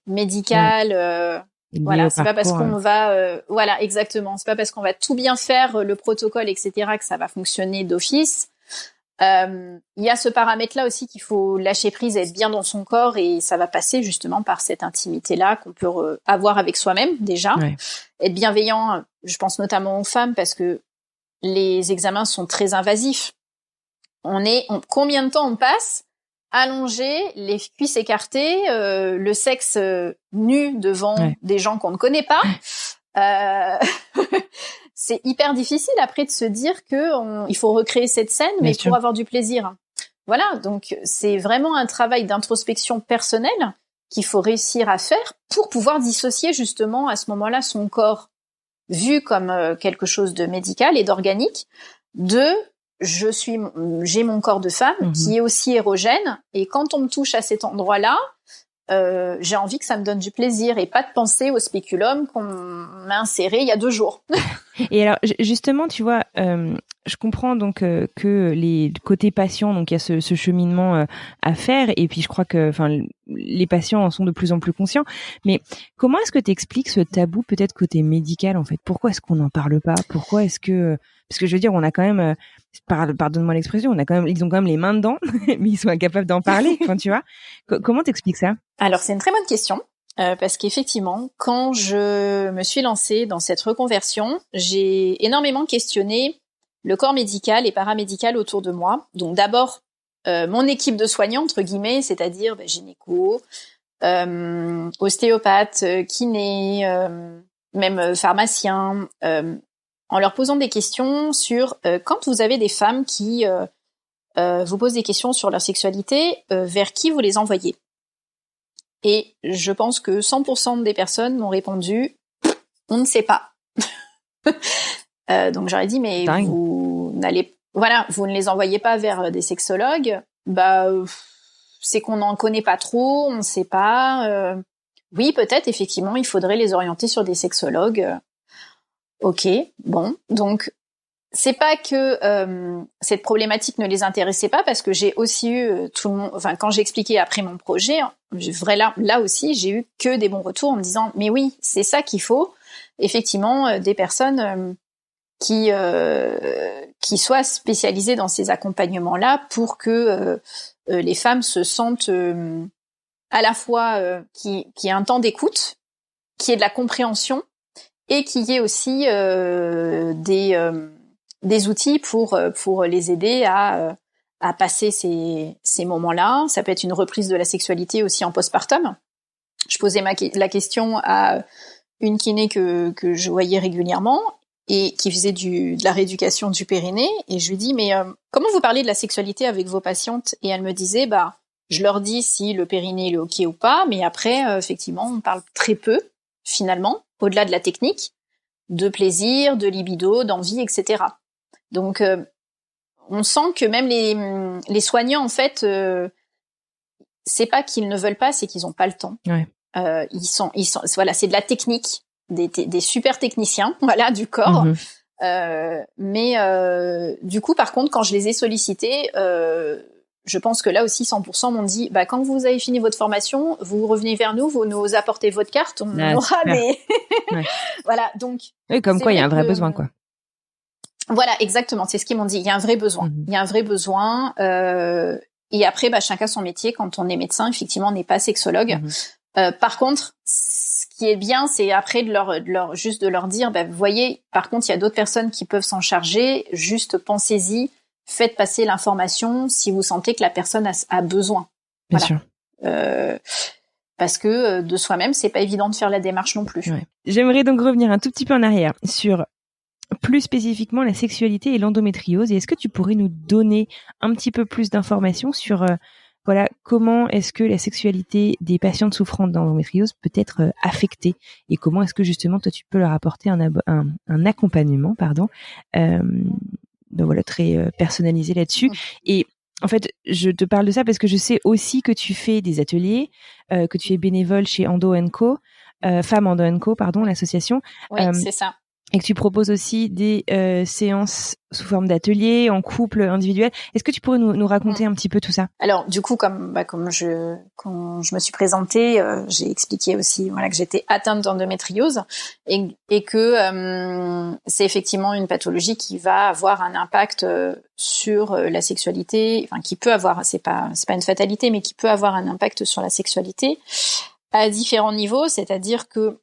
médicale. Voilà, c'est pas parce qu'on va voilà, exactement, c'est pas parce qu'on va tout bien faire, le protocole, etc., que ça va fonctionner d'office. Il y a ce paramètre-là aussi qu'il faut lâcher prise, être bien dans son corps, et ça va passer justement par cette intimité-là qu'on peut avoir avec soi-même déjà. Être bienveillant, je pense notamment aux femmes, parce que les examens sont très invasifs. Combien de temps on passe allongé, les cuisses écartées, le sexe nu devant des gens qu'on ne connaît pas. C'est hyper difficile après de se dire que il faut recréer cette scène, mais pour avoir du plaisir. Voilà, donc c'est vraiment un travail d'introspection personnelle qu'il faut réussir à faire pour pouvoir dissocier justement à ce moment-là son corps vu comme quelque chose de médical et d'organique de j'ai mon corps de femme qui est aussi érogène, et quand on me touche à cet endroit-là, j'ai envie que ça me donne du plaisir, et pas de penser au spéculum qu'on m'a inséré il y a 2 jours. Et alors justement, tu vois, je comprends donc que les côtés patients, donc il y a ce cheminement à faire, et puis je crois que les patients en sont de plus en plus conscients. Mais comment est-ce que tu expliques ce tabou peut-être côté médical en fait? Pourquoi est-ce qu'on n'en parle pas? Pourquoi est-ce que parce que je veux dire, on a quand même pardonne-moi l'expression, ils ont quand même les mains dedans, mais ils sont incapables d'en parler. Enfin, tu vois, comment t'expliques ça? Alors c'est une très bonne question. Parce qu'effectivement, quand je me suis lancée dans cette reconversion, j'ai énormément questionné le corps médical et paramédical autour de moi. Donc d'abord, mon équipe de soignants, entre guillemets, c'est-à-dire gynéco, ostéopathe, kiné, même pharmacien, en leur posant des questions sur quand vous avez des femmes qui vous posent des questions sur leur sexualité, vers qui vous les envoyez? Et je pense que 100% des personnes m'ont répondu « on ne sait pas ». Donc j'aurais dit « mais vous ne les envoyez pas vers des sexologues ?» C'est qu'on n'en connaît pas trop, on ne sait pas. Oui, peut-être, effectivement, il faudrait les orienter sur des sexologues. Ok, bon, donc c'est pas que cette problématique ne les intéressait pas, parce que j'ai aussi eu tout le monde. Enfin, quand j'ai expliqué après mon projet, là aussi, j'ai eu que des bons retours en me disant mais oui, c'est ça qu'il faut. Effectivement, des personnes qui soient spécialisées dans ces accompagnements-là pour que les femmes se sentent à la fois qu'il y ait un temps d'écoute, qu'il y ait de la compréhension et qu'il y ait aussi des outils pour les aider à passer ces moments-là. Ça peut être une reprise de la sexualité aussi en postpartum. Je posais la question à une kiné que je voyais régulièrement et qui faisait de la rééducation du périnée, et je lui dis mais comment vous parlez de la sexualité avec vos patientes? Et elle me disait je leur dis si le périnée est ok ou pas, mais après effectivement on parle très peu finalement, au-delà de la technique, de plaisir, de libido, d'envie, etc. Donc on sent que même les soignants en fait c'est pas qu'ils ne veulent pas, c'est qu'ils n'ont pas le temps. Ouais. Ils sont voilà, c'est de la technique, des super techniciens, voilà, du corps. Mais du coup, par contre, quand je les ai sollicités, je pense que là aussi 100% m'ont dit quand vous avez fini votre formation, vous revenez vers nous, vous nous apportez votre carte, on aura des ouais. Voilà, donc oui, comme quoi il y a un vrai besoin, quoi. Voilà, exactement, c'est ce qu'ils m'ont dit, il y a un vrai besoin. Il y a un vrai besoin et après chacun son métier. Quand on est médecin, effectivement, on n'est pas sexologue. Par contre, ce qui est bien, c'est après de leur dire vous voyez, par contre, il y a d'autres personnes qui peuvent s'en charger, juste pensez-y, faites passer l'information si vous sentez que la personne a besoin. Bien sûr. Parce que de soi-même, c'est pas évident de faire la démarche non plus. Ouais. J'aimerais donc revenir un tout petit peu en arrière sur plus spécifiquement la sexualité et l'endométriose. Et est-ce que tu pourrais nous donner un petit peu plus d'informations sur comment est-ce que la sexualité des patientes souffrant d'endométriose peut être affectée, et comment est-ce que justement toi tu peux leur apporter un accompagnement très personnalisé là-dessus. Et en fait, je te parle de ça parce que je sais aussi que tu fais des ateliers, que tu es bénévole chez Endo & Co, Femmes Endo & Co, l'association. Oui, c'est ça. Et que tu proposes aussi des séances sous forme d'ateliers, en couple, individuel. Est-ce que tu pourrais nous raconter un petit peu tout ça? Alors, du coup, quand je me suis présentée, j'ai expliqué aussi que j'étais atteinte d'endométriose et que c'est effectivement une pathologie qui va avoir un impact sur la sexualité, enfin qui peut avoir, c'est pas une fatalité, mais qui peut avoir un impact sur la sexualité à différents niveaux, c'est-à-dire que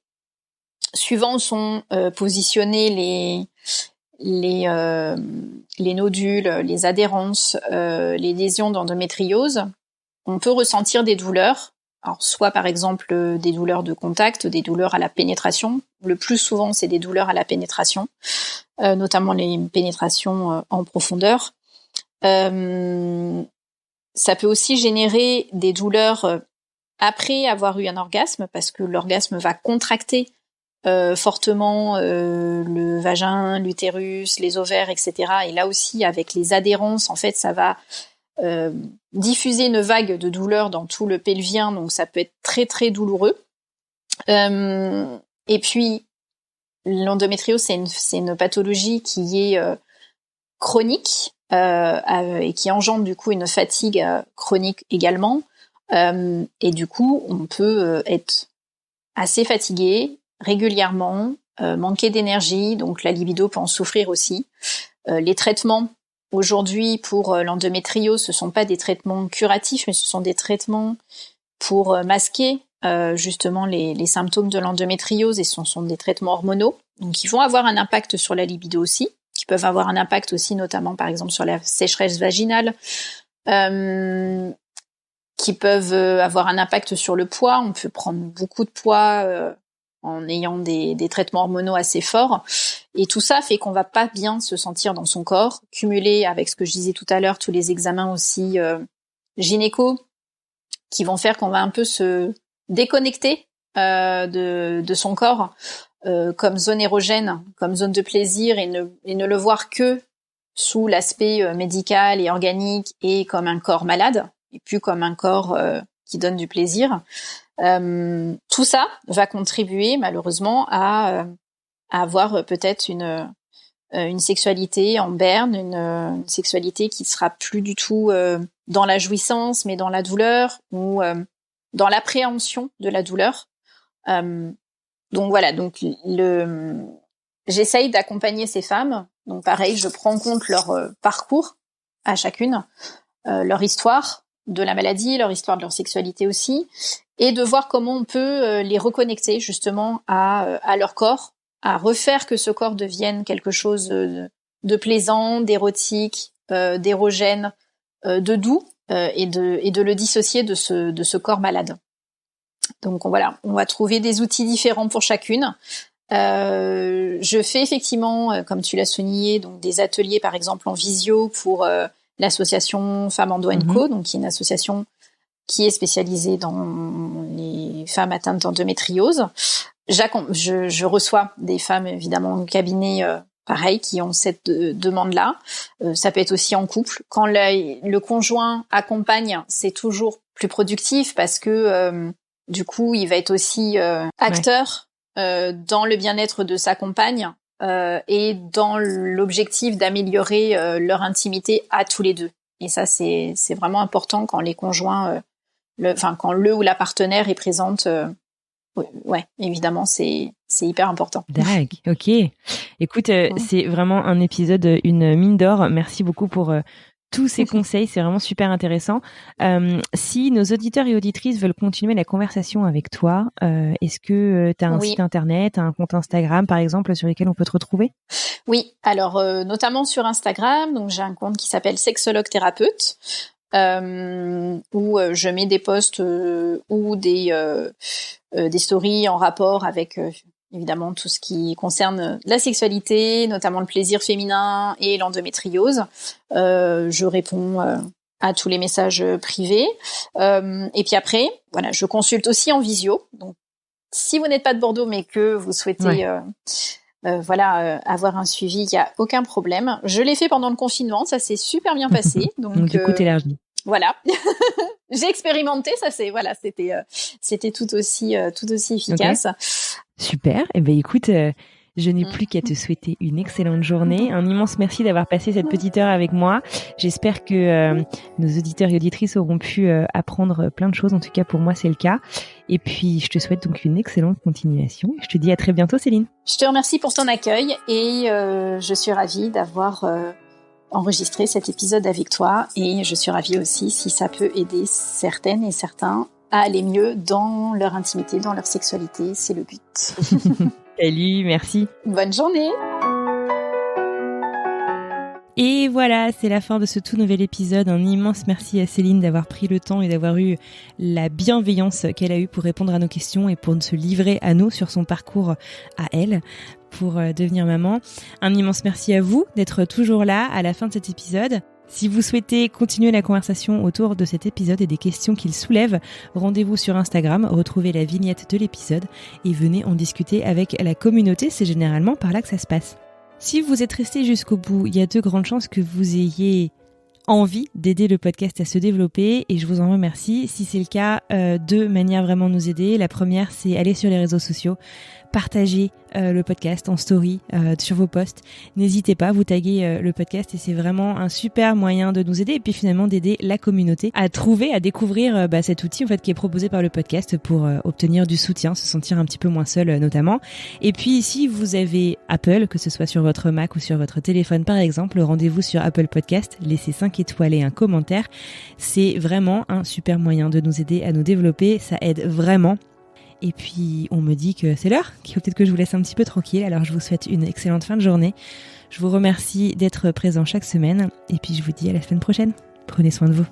suivant où sont positionnés les nodules, les adhérences, les lésions d'endométriose, on peut ressentir des douleurs. Alors, soit par exemple des douleurs de contact, des douleurs à la pénétration. Le plus souvent, c'est des douleurs à la pénétration, notamment les pénétrations en profondeur. Ça peut aussi générer des douleurs après avoir eu un orgasme, parce que l'orgasme va contracter fortement le vagin, l'utérus, les ovaires, etc. Et là aussi, avec les adhérences, en fait, ça va diffuser une vague de douleur dans tout le pelvien, donc ça peut être très très douloureux. Et puis, l'endométriose, c'est une pathologie qui est chronique et qui engendre du coup une fatigue chronique également. Et du coup, on peut être assez fatigué régulièrement, manquer d'énergie, donc la libido peut en souffrir aussi. Les traitements aujourd'hui pour l'endométriose, ce sont pas des traitements curatifs, mais ce sont des traitements pour masquer justement les symptômes de l'endométriose, et ce sont des traitements hormonaux, donc ils vont avoir un impact sur la libido aussi, qui peuvent avoir un impact aussi notamment par exemple sur la sécheresse vaginale, qui peuvent avoir un impact sur le poids. On peut prendre beaucoup de poids en ayant des traitements hormonaux assez forts. Et tout ça fait qu'on va pas bien se sentir dans son corps, cumulé avec ce que je disais tout à l'heure, tous les examens aussi gynéco, qui vont faire qu'on va un peu se déconnecter de son corps comme zone érogène, comme zone de plaisir, et ne le voir que sous l'aspect médical et organique et comme un corps malade, et plus comme un corps qui donne du plaisir. Tout ça va contribuer malheureusement à avoir peut-être une sexualité en berne, une sexualité qui sera plus du tout dans la jouissance, mais dans la douleur ou dans l'appréhension de la douleur. Donc voilà, donc j'essaye d'accompagner ces femmes. Donc pareil, je prends en compte leur parcours à chacune, leur histoire de la maladie, leur histoire de leur sexualité aussi, et de voir comment on peut les reconnecter justement à leur corps, à refaire que ce corps devienne quelque chose de plaisant, d'érotique, d'érogène, de doux, et de le dissocier de ce corps malade. Donc voilà, on va trouver des outils différents pour chacune. Je fais effectivement, comme tu l'as souligné, donc des ateliers par exemple en visio pour l'association Femmes Endo & Co, donc qui est une association qui est spécialisée dans les femmes atteintes d'endométriose. Je reçois des femmes évidemment au cabinet pareil qui ont cette demande-là. Ça peut être aussi en couple. Quand le conjoint accompagne, c'est toujours plus productif parce que du coup, il va être aussi acteur dans le bien-être de sa compagne et dans l'objectif d'améliorer leur intimité à tous les deux. Et ça, c'est vraiment important quand les conjoints, quand le ou la partenaire est présente. Ouais, évidemment, c'est hyper important. D'accord, ok. Écoute, c'est vraiment un épisode, une mine d'or. Merci beaucoup pour tous ces conseils, c'est vraiment super intéressant. Si nos auditeurs et auditrices veulent continuer la conversation avec toi, est-ce que tu as un site internet, un compte Instagram par exemple sur lequel on peut te retrouver ? Oui, alors notamment sur Instagram, donc j'ai un compte qui s'appelle Sexologue Thérapeute. Où je mets des posts ou des stories en rapport avec évidemment tout ce qui concerne la sexualité, notamment le plaisir féminin et l'endométriose. Je réponds à tous les messages privés. Et puis après, voilà, je consulte aussi en visio. Donc, si vous n'êtes pas de Bordeaux mais que vous souhaitez avoir un suivi, il n'y a aucun problème. Je l'ai fait pendant le confinement, ça s'est super bien passé. Donc du coup, t'élargis. Voilà. J'ai expérimenté, ça c'était tout aussi efficace. Okay. Super. Eh ben écoute, je n'ai plus qu'à te souhaiter une excellente journée. Un immense merci d'avoir passé cette petite heure avec moi. J'espère que nos auditeurs et auditrices auront pu apprendre plein de choses. En tout cas, pour moi, c'est le cas. Et puis, je te souhaite donc une excellente continuation. Je te dis à très bientôt, Céline. Je te remercie pour ton accueil et je suis ravie d'avoir enregistré cet épisode avec toi. Et je suis ravie aussi si ça peut aider certaines et certains à aller mieux dans leur intimité, dans leur sexualité. C'est le but. Salut, merci. Bonne journée. Et voilà, c'est la fin de ce tout nouvel épisode. Un immense merci à Céline d'avoir pris le temps et d'avoir eu la bienveillance qu'elle a eue pour répondre à nos questions et pour se livrer à nous sur son parcours à elle pour devenir maman. Un immense merci à vous d'être toujours là à la fin de cet épisode. Si vous souhaitez continuer la conversation autour de cet épisode et des questions qu'il soulève, rendez-vous sur Instagram, retrouvez la vignette de l'épisode et venez en discuter avec la communauté. C'est généralement par là que ça se passe. Si vous êtes resté jusqu'au bout, il y a de grandes chances que vous ayez envie d'aider le podcast à se développer et je vous en remercie. Si c'est le cas, deux manières vraiment nous aider. La première, c'est aller sur les réseaux sociaux, partager le podcast en story sur vos posts. N'hésitez pas, vous taguez le podcast et c'est vraiment un super moyen de nous aider et puis finalement d'aider la communauté à trouver, à découvrir cet outil en fait qui est proposé par le podcast pour obtenir du soutien, se sentir un petit peu moins seul notamment. Et puis si vous avez Apple, que ce soit sur votre Mac ou sur votre téléphone par exemple, rendez-vous sur Apple Podcast, laissez 5 étoiles et un commentaire. C'est vraiment un super moyen de nous aider à nous développer, ça aide vraiment. Et puis, on me dit que c'est l'heure, qu'il faut peut-être que je vous laisse un petit peu tranquille. Alors, je vous souhaite une excellente fin de journée. Je vous remercie d'être présent chaque semaine. Et puis, je vous dis à la semaine prochaine. Prenez soin de vous.